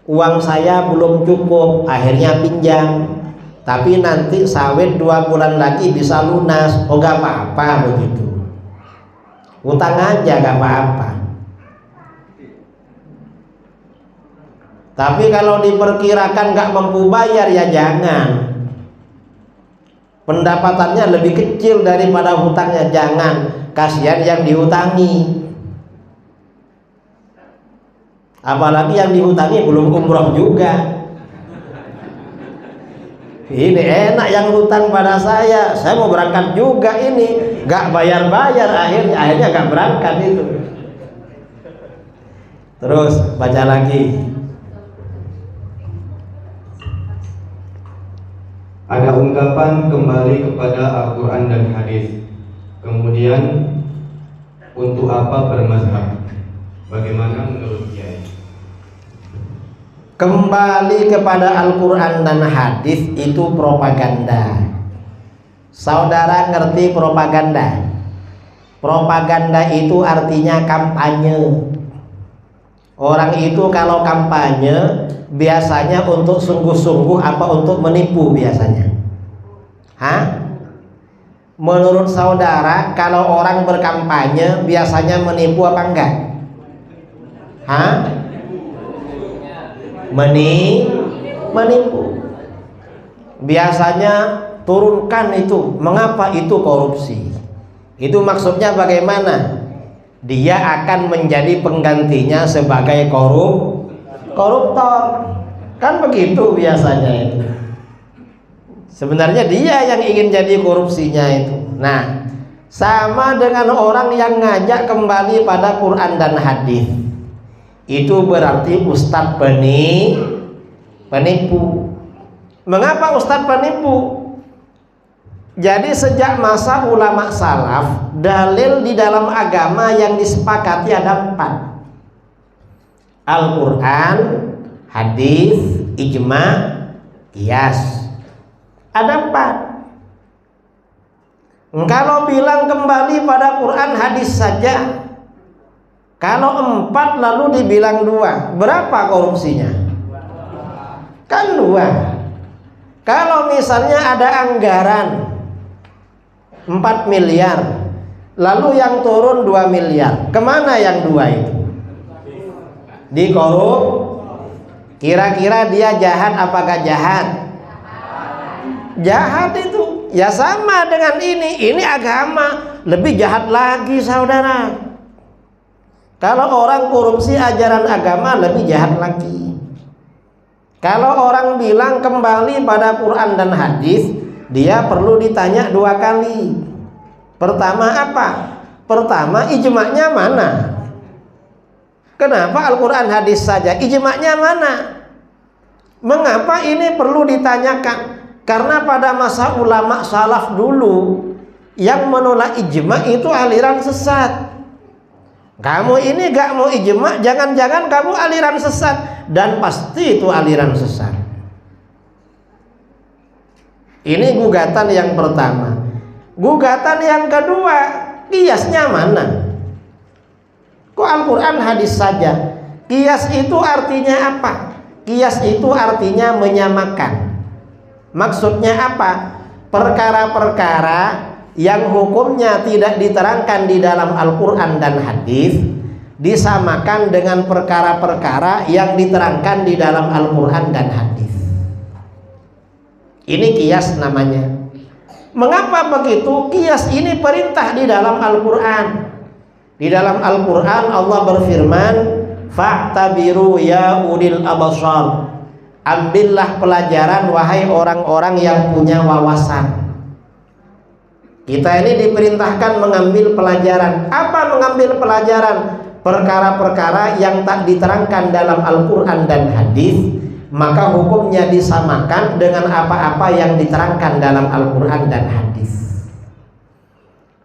uang saya belum cukup, akhirnya pinjam. Tapi nanti sawit 2 bulan lagi bisa lunas. Oh gak apa-apa begitu. Utang aja gak apa-apa. Tapi kalau diperkirakan gak mampu bayar, ya jangan. Pendapatannya lebih kecil daripada hutangnya, jangan. Kasihan yang dihutangi. Apalagi yang dihutangi belum umroh juga. Ini enak yang hutang pada saya mau berangkat juga ini, gak bayar-bayar, akhirnya gak berangkat itu. Terus baca lagi. Ada ungkapan kembali kepada Al-Quran dan hadis. Kemudian untuk apa bermazhab? Bagaimana menurut Kiai? Kembali kepada Al-Quran dan hadis itu propaganda. Saudara ngerti propaganda? Propaganda itu artinya kampanye. Orang itu kalau kampanye biasanya untuk sungguh-sungguh apa untuk menipu biasanya? Menurut saudara kalau orang berkampanye biasanya menipu apa enggak? Menipu. Biasanya turunkan itu. Mengapa itu korupsi? Itu maksudnya bagaimana? Dia akan menjadi penggantinya sebagai koruptor. Kan begitu biasanya itu. Sebenarnya dia yang ingin jadi korupsinya itu. Nah, sama dengan orang yang ngajak kembali pada Quran dan hadis. Itu berarti ustadz penipu. Mengapa ustadz penipu? Jadi sejak masa ulama salaf, dalil di dalam agama yang disepakati ada 4. Al-Quran, hadis, ijma, qiyas. Ada 4. Kalau bilang kembali pada Quran hadis saja, kalau 4 lalu dibilang 2, berapa korupsinya? Kan 2. Kalau misalnya ada anggaran 4 miliar, lalu yang turun 2 miliar, kemana yang 2 itu? Dikorup. Kira-kira dia jahat apakah jahat? Jahat itu. Ya sama dengan ini agama, lebih jahat lagi saudara. Kalau orang korupsi ajaran agama lebih jahat lagi. Kalau orang bilang kembali pada Quran dan hadis, dia perlu ditanya 2 kali. Pertama apa? Pertama, ijma'nya mana? Kenapa Al-Quran hadis saja? Ijma'nya mana? Mengapa ini perlu ditanyakan? Karena pada masa ulama salaf dulu, yang menolak ijma' itu aliran sesat. Kamu ini gak mau ijma', jangan-jangan kamu aliran sesat. Dan pasti itu aliran sesat. Ini gugatan yang pertama. Gugatan yang kedua, qiyasnya mana? Kok Al-Quran hadis saja? Qiyas itu artinya apa? Qiyas itu artinya menyamakan. Maksudnya apa? Perkara-perkara yang hukumnya tidak diterangkan di dalam Al-Quran dan hadis disamakan dengan perkara-perkara yang diterangkan di dalam Al-Quran dan hadis. Ini qiyas namanya. Mengapa begitu? Qiyas ini perintah di dalam Al-Quran. Di dalam Al-Quran Allah berfirman, fa'tabiru ya ulil abasar. Ambillah pelajaran wahai orang-orang yang punya wawasan. Kita ini diperintahkan mengambil pelajaran. Apa mengambil pelajaran? Perkara-perkara yang tak diterangkan dalam Al-Quran dan hadis, maka hukumnya disamakan dengan apa-apa yang diterangkan dalam Al-Quran dan hadis.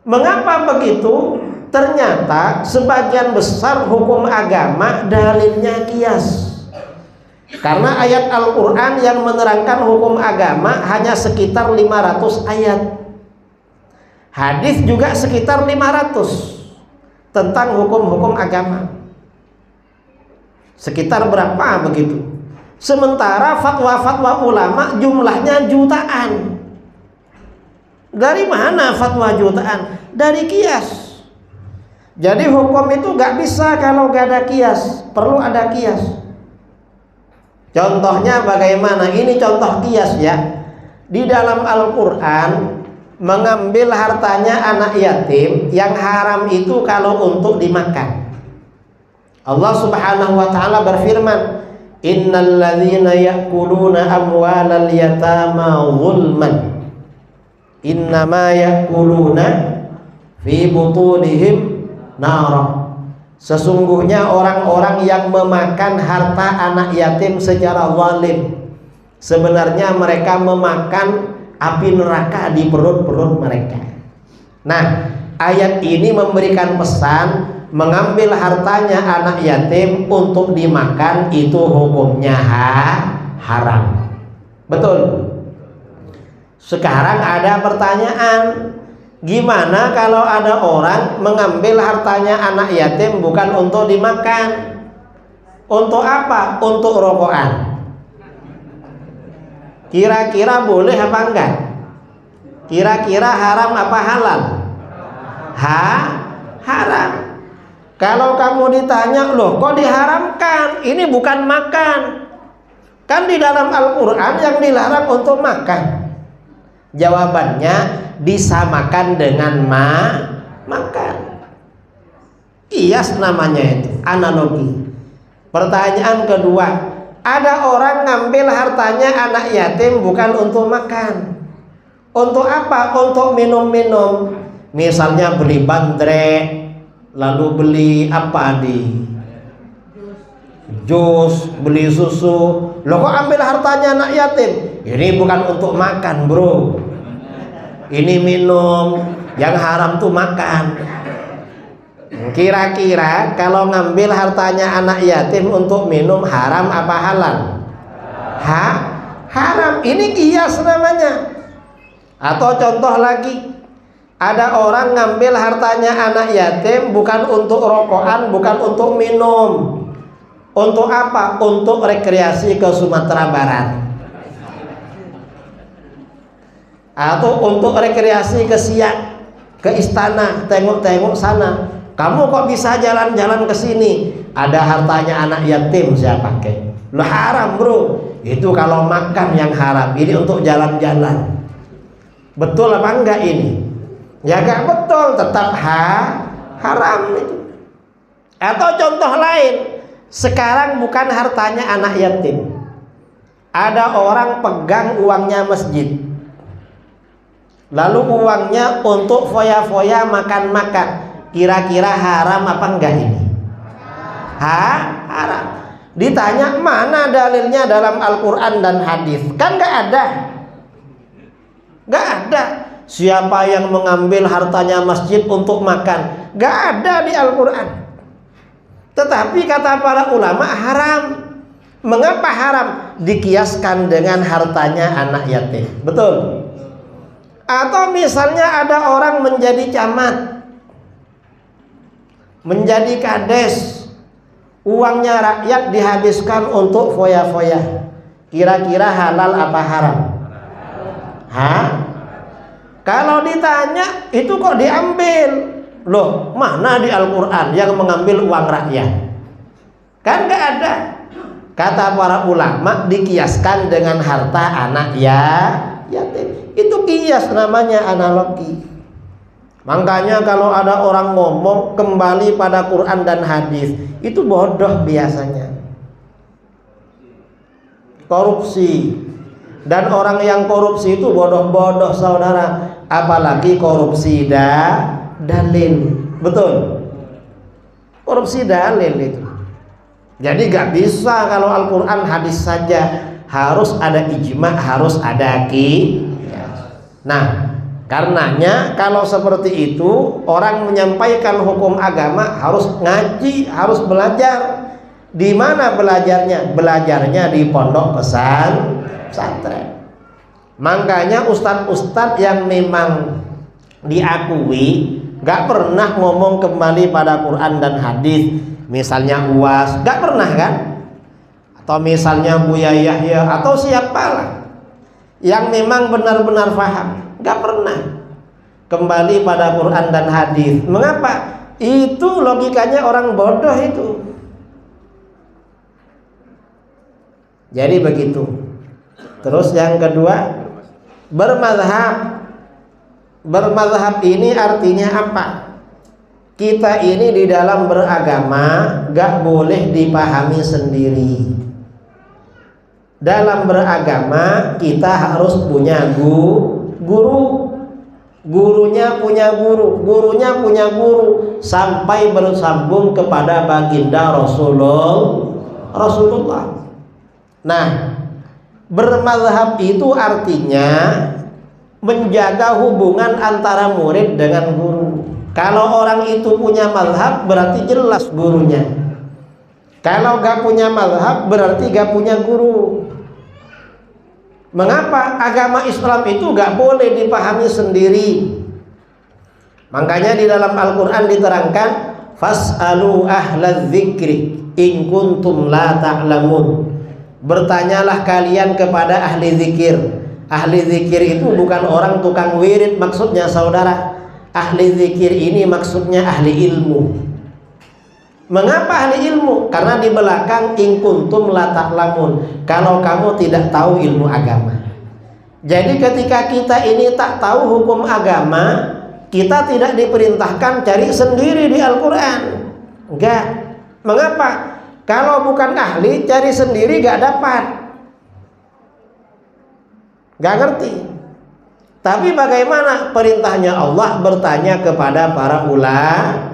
Mengapa begitu? Ternyata sebagian besar hukum agama dalilnya qiyas. Karena ayat Al-Quran yang menerangkan hukum agama hanya sekitar 500 ayat. Hadis juga sekitar 500 tentang hukum-hukum agama. Sekitar berapa begitu? Sementara fatwa-fatwa ulama jumlahnya jutaan. Dari mana fatwa jutaan? Dari qiyas. Jadi hukum itu gak bisa kalau gak ada qiyas. Perlu ada qiyas. Contohnya bagaimana? Ini contoh qiyas ya. Di dalam Al-Quran, mengambil hartanya anak yatim yang haram itu kalau untuk dimakan. Allah Subhanahu wa ta'ala berfirman, innal ladzina ya'kuluna amwalal yatama zulman innama ya'kuluna fi butunihim nara. Sesungguhnya orang-orang yang memakan harta anak yatim secara zalim, sebenarnya mereka memakan api neraka di perut-perut mereka. Nah, ayat ini memberikan pesan, mengambil hartanya anak yatim untuk dimakan itu hukumnya haram. Betul. Sekarang ada pertanyaan, gimana kalau ada orang mengambil hartanya anak yatim bukan untuk dimakan? Untuk apa? Untuk rokokan. Kira-kira boleh apa enggak? Kira-kira haram apa halal? Haram. Kalau kamu ditanya, loh kok diharamkan? Ini bukan makan. Kan di dalam Al-Quran yang dilarang untuk makan. Jawabannya disamakan dengan makan. Qiyas namanya itu, analogi. Pertanyaan kedua, ada orang ngambil hartanya anak yatim bukan untuk makan. Untuk apa? Untuk minum-minum. Misalnya beli bandrek, lalu beli apa di jus, beli susu. Loh kok ambil hartanya anak yatim? Ini bukan untuk makan bro. ini minum, yang haram tuh makan. Kira-kira kalau ngambil hartanya anak yatim untuk minum haram apa halal? Haram. Ini kias namanya. Atau contoh lagi, ada orang ngambil hartanya anak yatim bukan untuk rokokan, bukan untuk minum. Untuk apa? Untuk rekreasi ke Sumatera Barat. Atau untuk rekreasi ke Siak, ke istana, tengok-tengok sana. Kamu kok bisa jalan-jalan ke sini? Ada hartanya anak yatim saya pakai. Loh, haram bro. Itu kalau makan yang haram. Ini untuk jalan-jalan. Betul apa enggak ini? Ya enggak betul, tetap haram itu. Atau contoh lain, sekarang bukan hartanya anak yatim. Ada orang pegang uangnya masjid, lalu uangnya untuk foya-foya makan-makan. Kira-kira haram apa enggak ini? Haram. Ditanya mana dalilnya dalam Al-Quran dan hadis? Kan enggak ada. Enggak ada. Siapa yang mengambil hartanya masjid untuk makan? Enggak ada di Al-Quran. Tetapi kata para ulama haram. Mengapa haram? Dikiaskan dengan hartanya anak yatim. Betul? Atau misalnya ada orang menjadi camat, menjadi kades, uangnya rakyat dihabiskan untuk foya-foya. Kira-kira halal apa haram? Kalau ditanya, itu kok diambil? Loh, mana di Al-Quran yang mengambil uang rakyat? Kan gak ada. Kata para ulama, dikiaskan dengan harta anak yatim. Itu kias namanya, analogi. Makanya kalau ada orang ngomong kembali pada Quran dan hadis, itu bodoh biasanya. Korupsi. Dan orang yang korupsi itu bodoh-bodoh saudara. Apalagi korupsi dalil. Betul? Korupsi dalil itu. Jadi gak bisa kalau Al-Quran hadis saja. Harus ada ijma, harus ada qiyas. Nah, karenanya kalau seperti itu, orang menyampaikan hukum agama harus ngaji, harus belajar. Di mana belajarnya? Belajarnya di pondok pesantren. Makanya ustadz-ustadz yang memang diakui gak pernah ngomong kembali pada Quran dan hadis, misalnya UAS, gak pernah kan? Atau misalnya Buya Yahya atau siapalah yang memang benar-benar paham, gak pernah kembali pada Quran dan hadis. Mengapa? Itu logikanya orang bodoh itu. Jadi begitu. Terus yang kedua, bermazhab. Bermazhab ini artinya apa? Kita ini di dalam beragama gak boleh dipahami sendiri. Dalam beragama kita harus punya guru. Gurunya punya guru, gurunya punya guru, sampai bersambung kepada baginda Rasulullah. Nah, bermazhab itu artinya menjaga hubungan antara murid dengan guru. Kalau orang itu punya mazhab berarti jelas gurunya. Kalau gak punya mazhab berarti gak punya guru. Mengapa? Agama Islam itu gak boleh dipahami sendiri. Makanya di dalam Al-Quran diterangkan, fas'alu ahlaz zikri in kuntum la ta'lamun. Bertanyalah kalian kepada ahli zikir. Ahli zikir itu bukan orang tukang wirid maksudnya saudara. Ahli zikir ini maksudnya ahli ilmu. Mengapa ahli ilmu? Karena di belakang in kuntum la ta'lamun, kalau kamu tidak tahu ilmu agama. Jadi ketika kita ini tak tahu hukum agama, kita tidak diperintahkan cari sendiri di Al-Quran. Enggak. Mengapa? Kalau bukan ahli, cari sendiri gak dapat, gak ngerti. Tapi bagaimana perintahnya Allah bertanya kepada para ulama?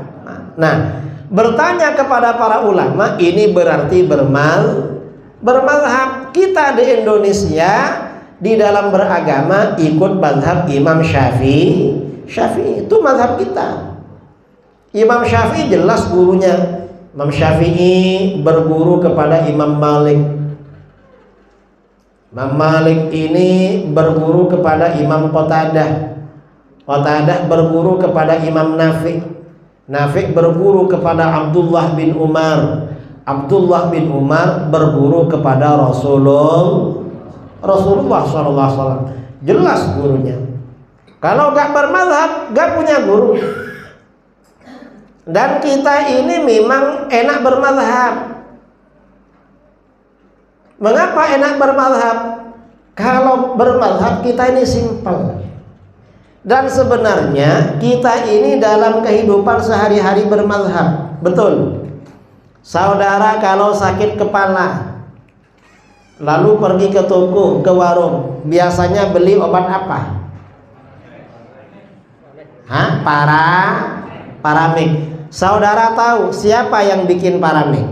Nah, bertanya kepada para ulama ini berarti bermazhab. Kita di Indonesia di dalam beragama ikut mazhab Imam Syafi'i. Itu mazhab kita. Imam Syafi'i jelas gurunya. Imam Syafi'i berguru kepada Imam Malik. Imam Malik ini berguru kepada Imam Qatadah. Qatadah berguru kepada Imam Nafi'. Nafi' berguru kepada Abdullah bin Umar. Abdullah bin Umar berguru kepada Rasulullah SAW. Jelas gurunya. Kalau gak bermazhab, gak punya guru. Dan kita ini memang enak bermazhab. Mengapa enak bermazhab? Kalau bermazhab kita ini simpel. Dan sebenarnya kita ini dalam kehidupan sehari-hari bermazhab. Betul. Saudara kalau sakit kepala, lalu pergi ke toko, ke warung, biasanya beli obat apa? Paramik. Saudara tahu siapa yang bikin paramik?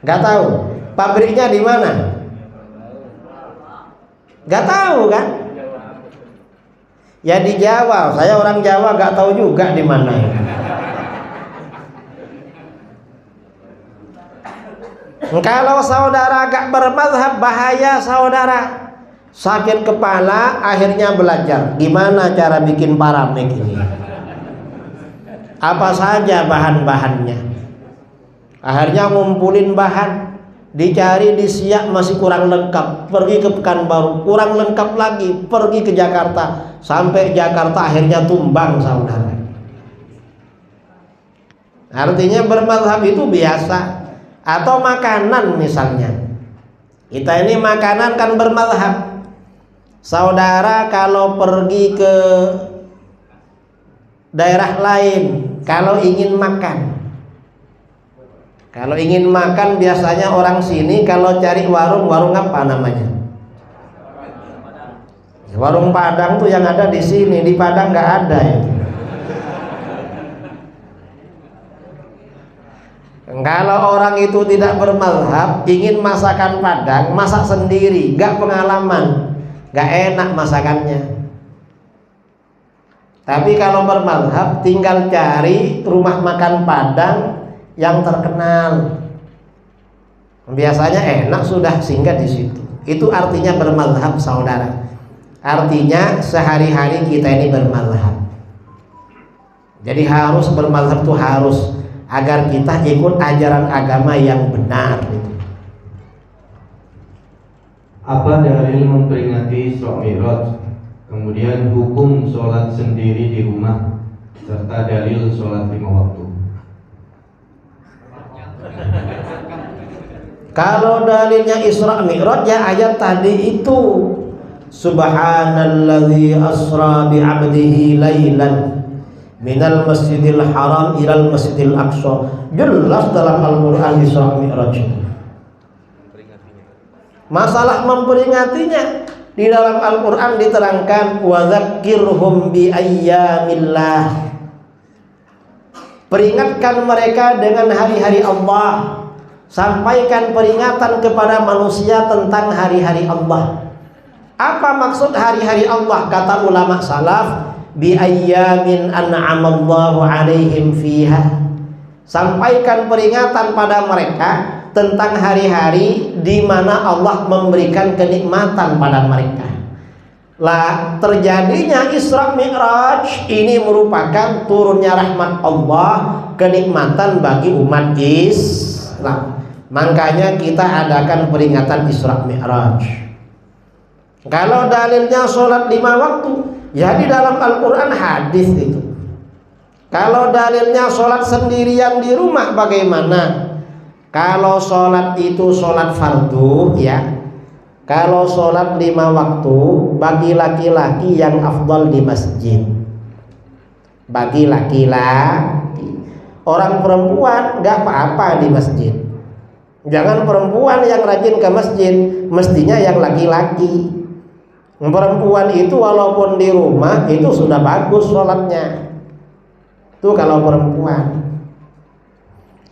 Gak tahu. Pabriknya di mana? Gak tahu kan? Ya di Jawa. Saya orang Jawa, gak tahu juga di mana. Kalau saudara gak bermazhab, bahaya saudara. Sakit kepala, akhirnya belajar gimana cara bikin paramik ini. Apa saja bahan-bahannya. Akhirnya ngumpulin bahan, dicari di Siak masih kurang lengkap, pergi ke Pekanbaru kurang lengkap lagi, pergi ke Jakarta, sampai Jakarta akhirnya tumbang saudara. Artinya bermazhab itu biasa. Atau makanan misalnya, kita ini makanan kan bermazhab. Saudara kalau pergi ke daerah lain, kalau ingin makan biasanya orang sini kalau cari warung apa namanya? Warung Padang tuh yang ada di sini, di Padang nggak ada ya. Kalau orang itu tidak bermazhab, ingin masakan Padang, masak sendiri, gak pengalaman, gak enak masakannya. Tapi kalau bermazhab, tinggal cari rumah makan Padang yang terkenal, biasanya enak, sudah singgah di situ. Itu artinya bermazhab saudara. Artinya sehari-hari kita ini bermazhab. Jadi harus bermazhab tuh harus, agar kita ikut ajaran agama yang benar. Apa dalil memperingati Isra Mi'raj? Kemudian hukum sholat sendiri di rumah serta dalil sholat 5 waktu. Kalau dalilnya Isra Mi'raj ya ayat tadi itu, Subhanalladzi asra bi'abdihi lailan minal masjidil haram ilal masjidil aqsa. Jelas dalam Al-Quran Isra Mi'raj. Masalah memperingatinya di dalam Al-Quran diterangkan, wa dzakkirhum bi ayyamillah. Peringatkan mereka dengan hari-hari Allah. Sampaikan peringatan kepada manusia tentang hari-hari Allah. Apa maksud hari-hari Allah? Kata ulama salaf, bi ayyamin an'amallahu alaihim fiha. Sampaikan peringatan pada mereka tentang hari-hari di mana Allah memberikan kenikmatan pada mereka. Lah, terjadinya Isra Mi'raj ini merupakan turunnya rahmat Allah, kenikmatan bagi umat Islam. Makanya kita adakan peringatan Isra Mi'raj. Kalau dalilnya sholat 5 waktu, ya di dalam Al-Quran hadis itu. Kalau dalilnya sholat sendirian di rumah bagaimana? Kalau sholat itu sholat fardu ya, kalau sholat 5 waktu bagi laki-laki yang afdal di masjid, bagi laki-laki. Orang perempuan gak apa-apa di masjid. Jangan perempuan yang rajin ke masjid, mestinya yang laki-laki. Perempuan itu walaupun di rumah itu sudah bagus sholatnya. Itu kalau perempuan.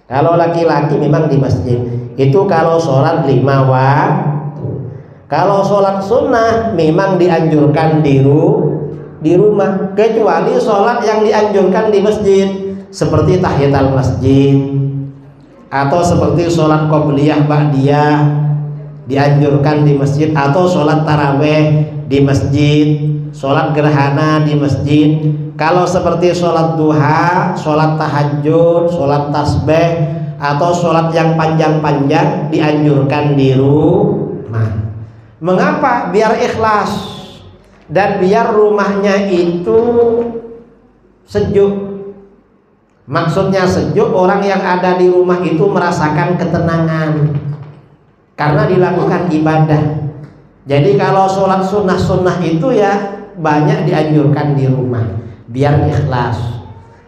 Kalau laki-laki memang di masjid. Itu kalau sholat 5 waktu. Kalau sholat sunnah memang dianjurkan di rumah, kecuali sholat yang dianjurkan di masjid seperti tahiyatul masjid atau seperti sholat qobliyah ba'diyah dianjurkan di masjid, atau sholat taraweh di masjid, sholat gerhana di masjid. Kalau seperti sholat duha, sholat tahajud, sholat tasbih atau sholat yang panjang-panjang dianjurkan di rumah. Mengapa? Biar ikhlas dan biar rumahnya itu sejuk. Maksudnya sejuk, orang yang ada di rumah itu merasakan ketenangan karena dilakukan ibadah. Jadi kalau sholat sunnah itu ya banyak dianjurkan di rumah biar ikhlas.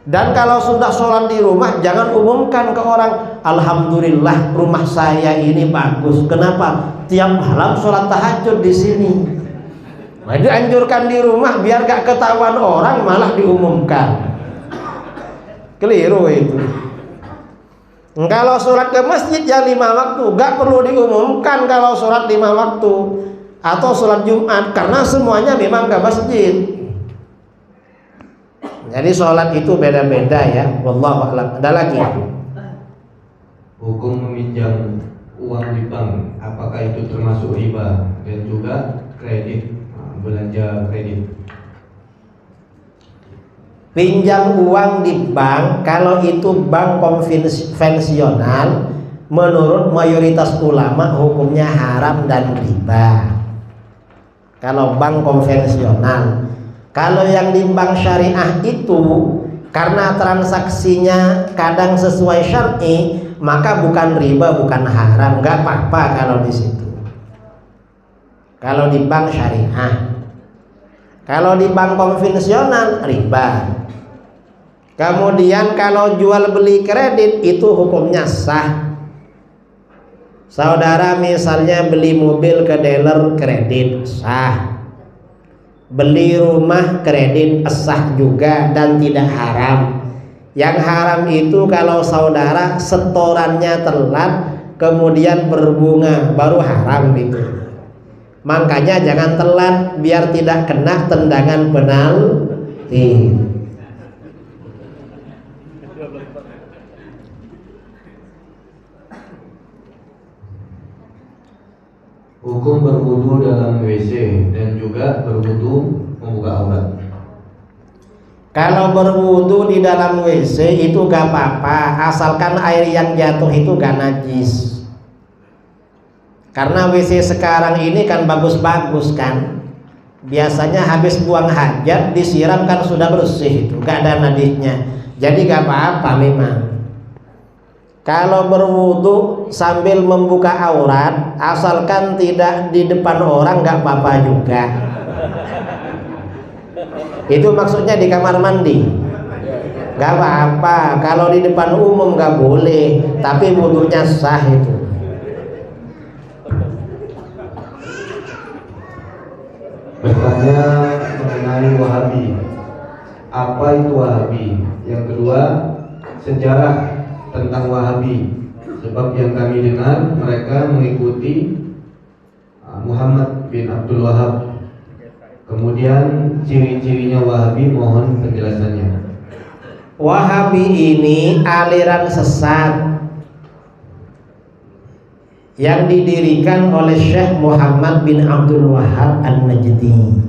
Dan kalau sudah sholat di rumah, jangan umumkan ke orang, alhamdulillah rumah saya ini bagus. Kenapa? Tiap malam sholat tahajud di sini. Nah, dianjurkan di rumah biar gak ketahuan orang, malah diumumkan. Keliru itu. Kalau sholat ke masjid ya 5 waktu, gak perlu diumumkan kalau sholat 5 waktu atau sholat Jumat, karena semuanya memang ke masjid. Jadi sholat itu beda-beda ya. Wallahu a'lam. Ada lagi? Hukum meminjam uang di bank, apakah itu termasuk riba? Dan juga kredit, belanja kredit. Pinjam uang di bank, kalau itu bank konvensional, menurut mayoritas ulama hukumnya haram dan riba. Kalau bank konvensional. Kalau yang di bank syariah itu karena transaksinya kadang sesuai syar'i, maka bukan riba, bukan haram, nggak apa-apa kalau di situ. Kalau di bank syariah. Kalau di bank konvensional riba. Kemudian kalau jual beli kredit itu hukumnya sah. Saudara misalnya beli mobil ke dealer kredit sah. Beli rumah kredit sah juga dan tidak haram. Yang haram itu kalau saudara setorannya telat kemudian berbunga, baru haram itu. Makanya jangan telat biar tidak kena tendangan penalti. Hukum berwudu dalam WC dan juga berwudu membuka aurat. Kalau berwudu di dalam WC itu gak apa-apa, asalkan air yang jatuh itu gak najis. Karena WC sekarang ini kan bagus-bagus kan. Biasanya habis buang hajat disiram kan sudah bersih itu, gak ada najisnya. Jadi gak apa-apa memang. Kalau berwudu sambil membuka aurat, asalkan tidak di depan orang gak apa-apa juga. Itu maksudnya di kamar mandi. Gak apa-apa. Kalau di depan umum gak boleh, tapi wudunya sah itu. Bertanya mengenai Wahabi. Apa itu Wahabi? Yang kedua, sejarah tentang Wahabi. Sebab yang kami dengar mereka mengikuti Muhammad bin Abdul Wahab. Kemudian ciri-cirinya Wahabi, mohon penjelasannya. Wahabi ini aliran sesat yang didirikan oleh Syekh Muhammad bin Abdul Wahab An-Najdi.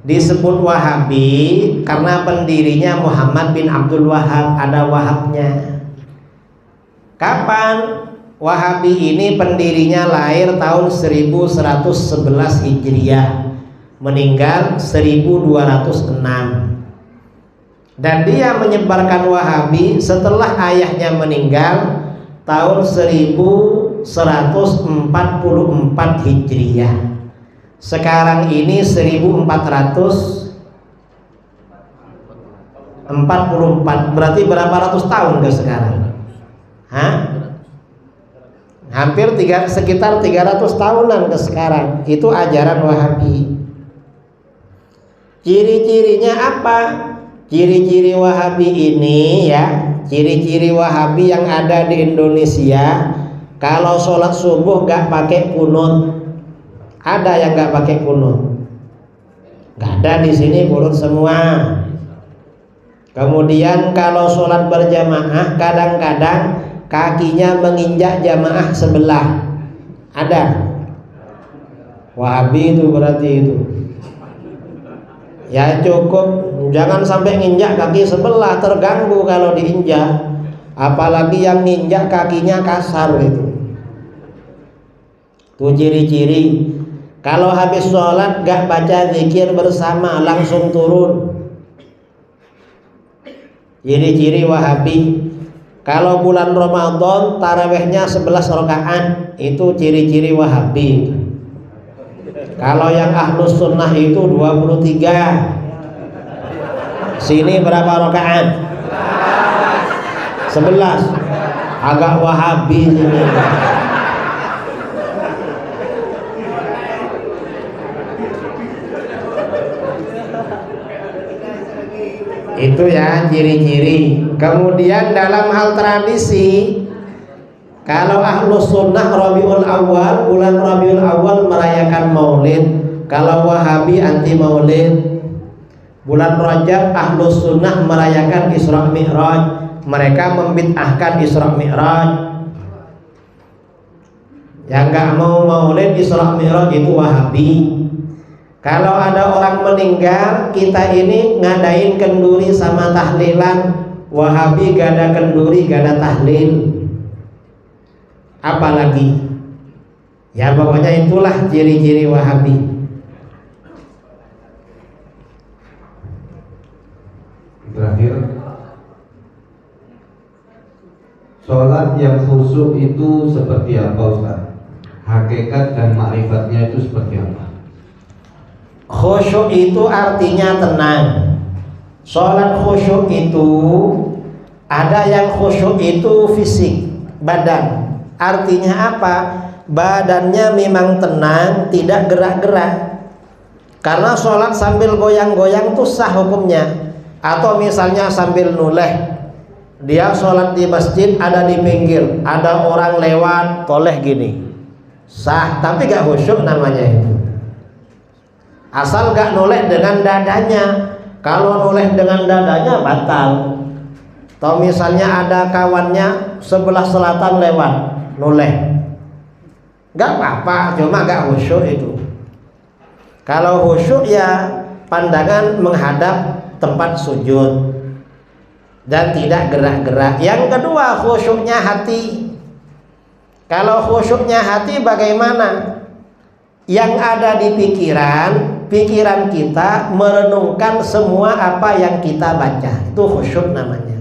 Disebut Wahabi karena pendirinya Muhammad bin Abdul Wahab, ada Wahabnya. Kapan? Wahabi ini pendirinya lahir tahun 1111 Hijriah, meninggal 1206. Dan dia menyebarkan Wahabi setelah ayahnya meninggal tahun 1144 Hijriah. Sekarang ini 1444, berarti berapa ratus tahun ke sekarang? Hampir sekitar 300 tahunan ke sekarang. Itu ajaran Wahabi. Ciri-cirinya apa? Ciri-ciri Wahabi ini ya, ciri-ciri Wahabi yang ada di Indonesia Kalau sholat subuh gak pakai kunut. Ada yang gak pakai kunut? Gak ada di sini kunut semua. Kemudian kalau sholat berjamaah kadang-kadang kakinya menginjak jamaah sebelah. Ada? Wahabi itu berarti itu. Ya cukup, jangan sampai nginjak kaki sebelah, terganggu kalau diinjak. Apalagi yang nginjak kakinya kasar itu. Tuh ciri-ciri. Kalau habis sholat gak baca zikir bersama, langsung turun. Ciri-ciri Wahabi. Kalau bulan Ramadan tarawihnya 11 rakaat, itu ciri-ciri Wahabi. Kalau yang Ahlus Sunnah itu 23. Sini berapa rakaat? 11. Agak Wahabi ini. Itu ya ciri-ciri. Kemudian dalam hal tradisi, kalau Ahlus Sunnah Rabiul Awal, bulan Rabiul Awal merayakan Maulid. Kalau Wahabi anti Maulid. Bulan Rajab Ahlus Sunnah merayakan Isra Mi'raj. Mereka membid'ahkan Isra Mi'raj. Yang gak mau Maulid Isra Mi'raj itu Wahabi. Kalau ada orang meninggal, kita ini ngadain kenduri sama tahlilan. Wahabi gak ada kenduri, gak ada tahlil. Apalagi? Ya pokoknya itulah ciri-ciri Wahabi. Terakhir, sholat yang khusyuk itu seperti apa Ustaz? Hakikat dan makrifatnya itu seperti apa? Khusyuk itu artinya tenang. Sholat khusyuk itu ada yang khusyuk itu fisik, badan. Artinya apa? Badannya memang tenang, tidak gerak-gerak. Karena sholat sambil goyang-goyang itu sah hukumnya. Atau misalnya sambil noleh, dia sholat di masjid ada di pinggir, ada orang lewat toleh gini, sah, tapi gak khusyuk namanya itu. Asal gak noleh dengan dadanya. Kalau noleh dengan dadanya batal. Atau misalnya ada kawannya sebelah selatan lewat, noleh, gak apa-apa, cuma gak khusyuk itu. Kalau khusyuk ya pandangan menghadap tempat sujud dan tidak gerak-gerak. Yang kedua khusyuknya hati. Kalau khusyuknya hati bagaimana? Yang ada di pikiran kita merenungkan semua apa yang kita baca, itu khusyuk namanya.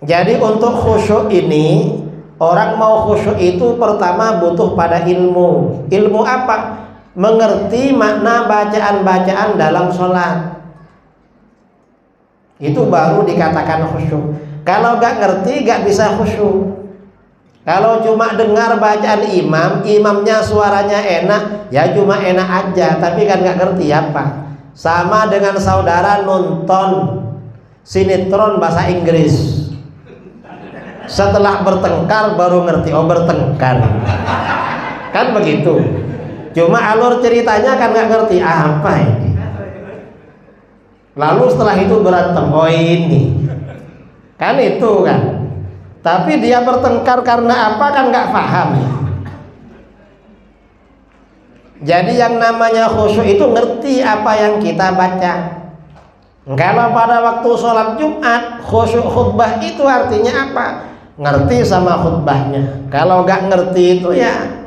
Jadi untuk khusyuk ini, orang mau khusyuk itu pertama butuh pada ilmu. Ilmu apa? Mengerti makna bacaan-bacaan dalam sholat. Itu baru dikatakan khusyuk. Kalau gak ngerti gak bisa khusyuk. Kalau cuma dengar bacaan imam, imamnya suaranya enak, ya cuma enak aja, tapi kan gak ngerti apa. Sama dengan saudara nonton sinetron bahasa Inggris. Setelah bertengkar baru ngerti, oh bertengkar. Kan begitu. Cuma alur ceritanya kan gak ngerti, apa ini. Lalu setelah itu berantem, oh ini. Kan itu kan. Tapi dia bertengkar karena apa kan nggak paham. Jadi yang namanya khusyuk itu ngerti apa yang kita baca. Kalau pada waktu sholat Jumat khusyuk khutbah itu artinya apa? Ngerti sama khutbahnya. Kalau nggak ngerti itu ya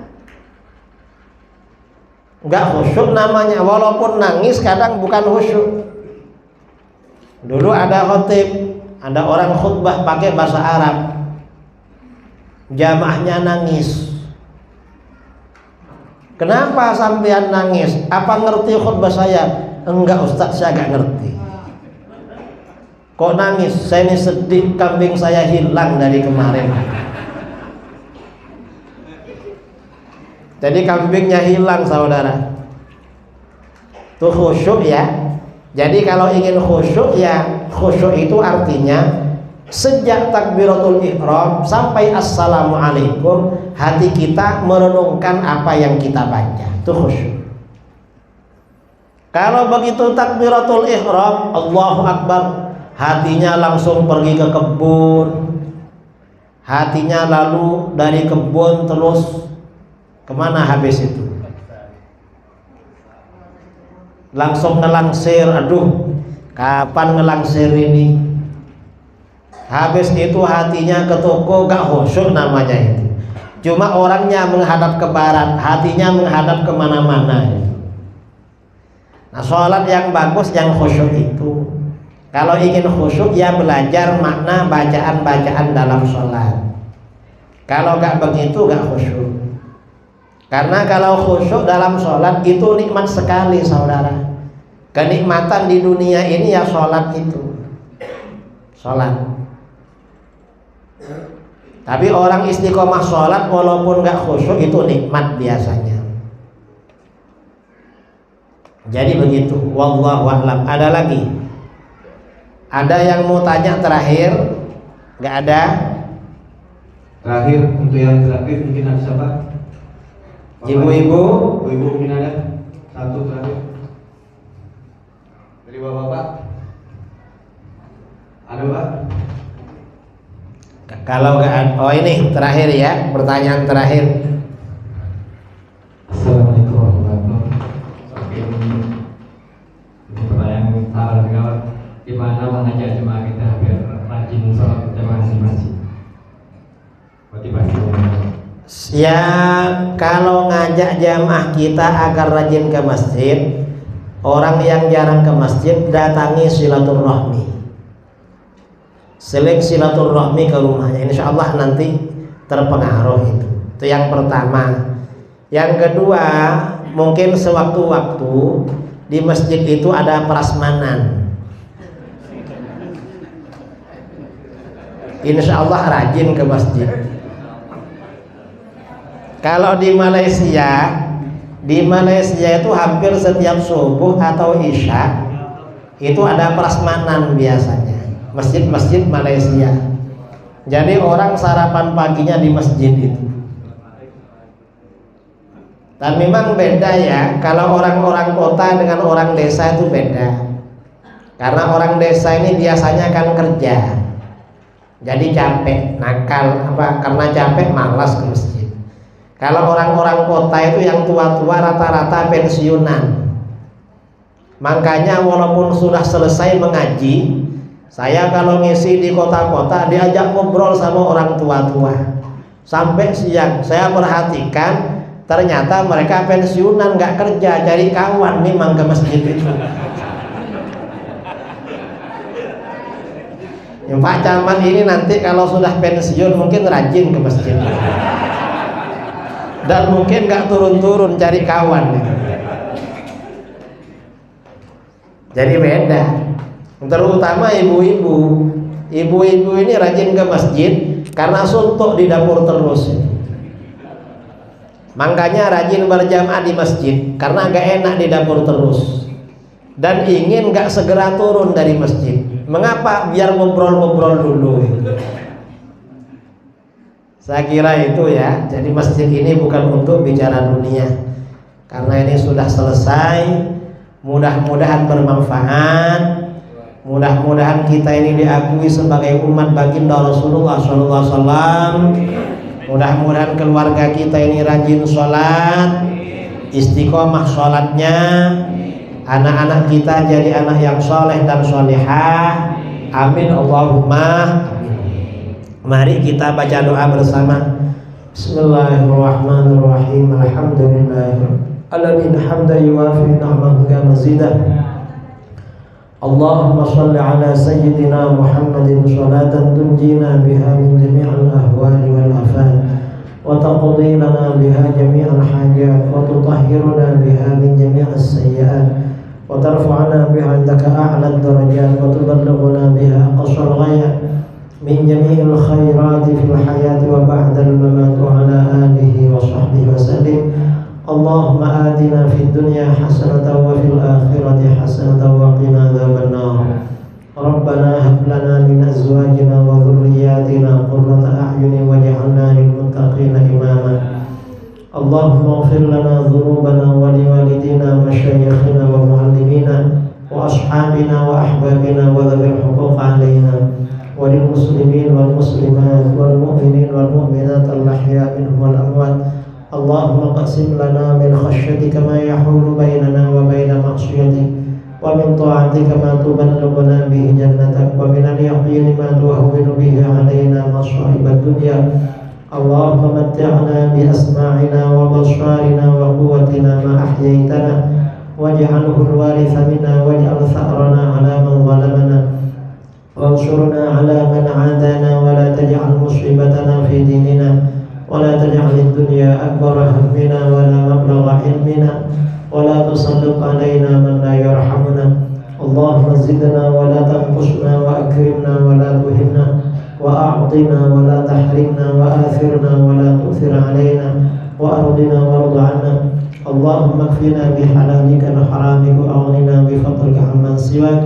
nggak khusyuk namanya. Walaupun nangis kadang bukan khusyuk. Dulu ada khotib, ada orang khutbah pakai bahasa Arab. Jamaahnya nangis. Kenapa sampean nangis? Apa ngerti khutbah saya? Enggak Ustaz, saya gak ngerti. Kok nangis? Saya ini sedih, kambing saya hilang dari kemarin. Jadi kambingnya hilang saudara. Itu khusyuk ya. Jadi kalau ingin khusyuk ya, khusyuk itu artinya Sejak takbiratul ihram sampai assalamualaikum, hati kita merenungkan apa yang kita baca, itu khusyuk. Kalau begitu takbiratul ihram, Allahu Akbar, hatinya langsung pergi ke kebun, hatinya lalu dari kebun terus kemana habis itu? Langsung ngelangsir, aduh kapan ngelangsir ini? Habis itu hatinya ke toko, gak khusyuk namanya itu. Cuma orangnya menghadap ke barat, hatinya menghadap kemana-mana. Nah, sholat yang bagus, yang khusyuk itu, kalau ingin khusyuk ya belajar makna bacaan-bacaan dalam sholat. Kalau gak begitu gak khusyuk. Karena kalau khusyuk dalam sholat itu nikmat sekali, saudara. Kenikmatan di dunia ini ya sholat itu, sholat. Tapi orang istiqomah sholat walaupun gak khusyuk itu nikmat biasanya. Jadi begitu. Wallahu a'lam. Ada lagi? Ada yang mau tanya terakhir? Gak ada? Terakhir, untuk yang terakhir mungkin ada siapa? Ibu-ibu? Ibu mungkin ada? Satu terakhir dari bapak-bapak? Ada Pak? Kalau nggak ada, oh ini terakhir ya, pertanyaan terakhir. Assalamualaikum warahmatullahi wabarakatuh. Ini pertanyaan saran gimana mengajak jemaah kita biar rajin sholat jemaah di masjid? Motivasinya? Ya, kalau ngajak jamaah kita agar rajin ke masjid, orang yang jarang ke masjid datangi silaturahmi. Seling silaturahmi ke rumahnya, insya Allah nanti terpengaruh itu. Itu yang pertama. Yang kedua, mungkin sewaktu-waktu di masjid itu ada prasmanan. Insya Allah rajin ke masjid. Kalau di Malaysia itu hampir setiap subuh atau isya itu ada prasmanan biasanya. Masjid-masjid Malaysia. Jadi orang sarapan paginya di masjid itu. Dan memang beda ya, kalau orang-orang kota dengan orang desa itu beda. Karena orang desa ini biasanya kan kerja. Jadi capek, nakal karena capek malas ke masjid. Kalau orang-orang kota itu yang tua-tua rata-rata pensiunan. Makanya walaupun sudah selesai mengaji, saya kalau ngisi di kota-kota diajak ngobrol sama orang tua-tua sampai siang. Saya perhatikan ternyata mereka pensiunan, nggak kerja, cari kawan memang ke masjid itu. Ya, Pak Camat ini nanti kalau sudah pensiun mungkin rajin ke masjid dan mungkin nggak turun-turun cari kawan. Jadi beda. Terutama ibu-ibu ini rajin ke masjid karena suntuk di dapur terus. Makanya rajin berjamaah di masjid karena gak enak di dapur terus dan ingin gak segera turun dari masjid. Mengapa? Biar ngobrol-ngobrol dulu. Saya kira itu ya. Jadi masjid ini bukan untuk bicara dunia, karena ini sudah selesai. Mudah-mudahan bermanfaat. Mudah-mudahan kita ini diakui sebagai umat baginda Rasulullah SAW. Mudah-mudahan keluarga kita ini rajin sholat, istiqomah sholatnya, anak-anak kita jadi anak yang soleh dan solehah. Amin Allahumma. Mari kita baca doa bersama. Bismillahirrahmanirrahim. Alhamdulillahirabbil hamdan yuwafi ni'amahu wa mazidah. Allahumma shalli ala sayyidina Muhammadin salatan tunjina biha min jami'il ahwali wal afat wa taqdi lana biha jami'al hajat wa tutahhiruna biha min jami'is sayyi'at wa tarfa'una biha indaka a'la ad-darajat wa tuballighuna biha aqsal ghayat min jami'il khairati fil hayati wa ba'da al-mamat wa ala alihi wa sahbihi wa sallim. Allahumma atina fid dunya hasanatan wa fil akhirati hasanatan wa qina adzabannar. Rabbana hab lana min azwajina wa اللهم اغفر لنا ذنوبنا ولوالدينا ومشايخنا ومعلمينا وأصحابنا وأحبابنا وذوي الحقوق علينا وللمسلمين والمسلمات والمؤمنين والمؤمنات الأحياء منهم والأموات. اللهم اقسم لنا من خشيتك ما يحول بيننا وبين معصيتك ومن طاعتك ما تبلغنا به جنتك ومن اليقين ما تهون به علينا مصائب الدنيا. اللهم متعنا بأسماعنا وبصارنا وقوتنا ما أحييتنا واجعله الوارث منا واجعل ثأرنا على من ظلمنا وانصرنا على من عادانا ولا تجعل مصيبتنا في ديننا ولا تجعل الدنيا أكبر همنا ولا مبلغ علمنا ولا تسلط علينا من لا يرحمنا. اللهم زدنا ولا تنقصنا وأكرمنا ولا تهنا وأعطنا ولا تحرمنا وآثرنا ولا تؤثر علينا وأرضنا وارض عنا. اللهم اكفنا بحلالك عن حرامك وأغننا بفضلك عمن سواك.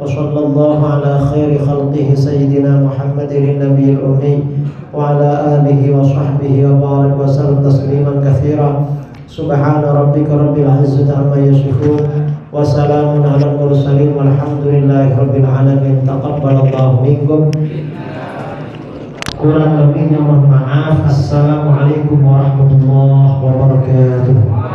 وصلى الله على خير خلقه سيدنا محمد النبي الأمي وعلى آله وصحبه وبارك وسلم تسليما كثيرا. سبحان ربك رب العزة عما يصفون وسلام على المرسلين والحمد لله رب العالمين. تقبل الله منكم. Kurang lebihnya mohon maaf. Assalamualaikum warahmatullahi wabarakatuh.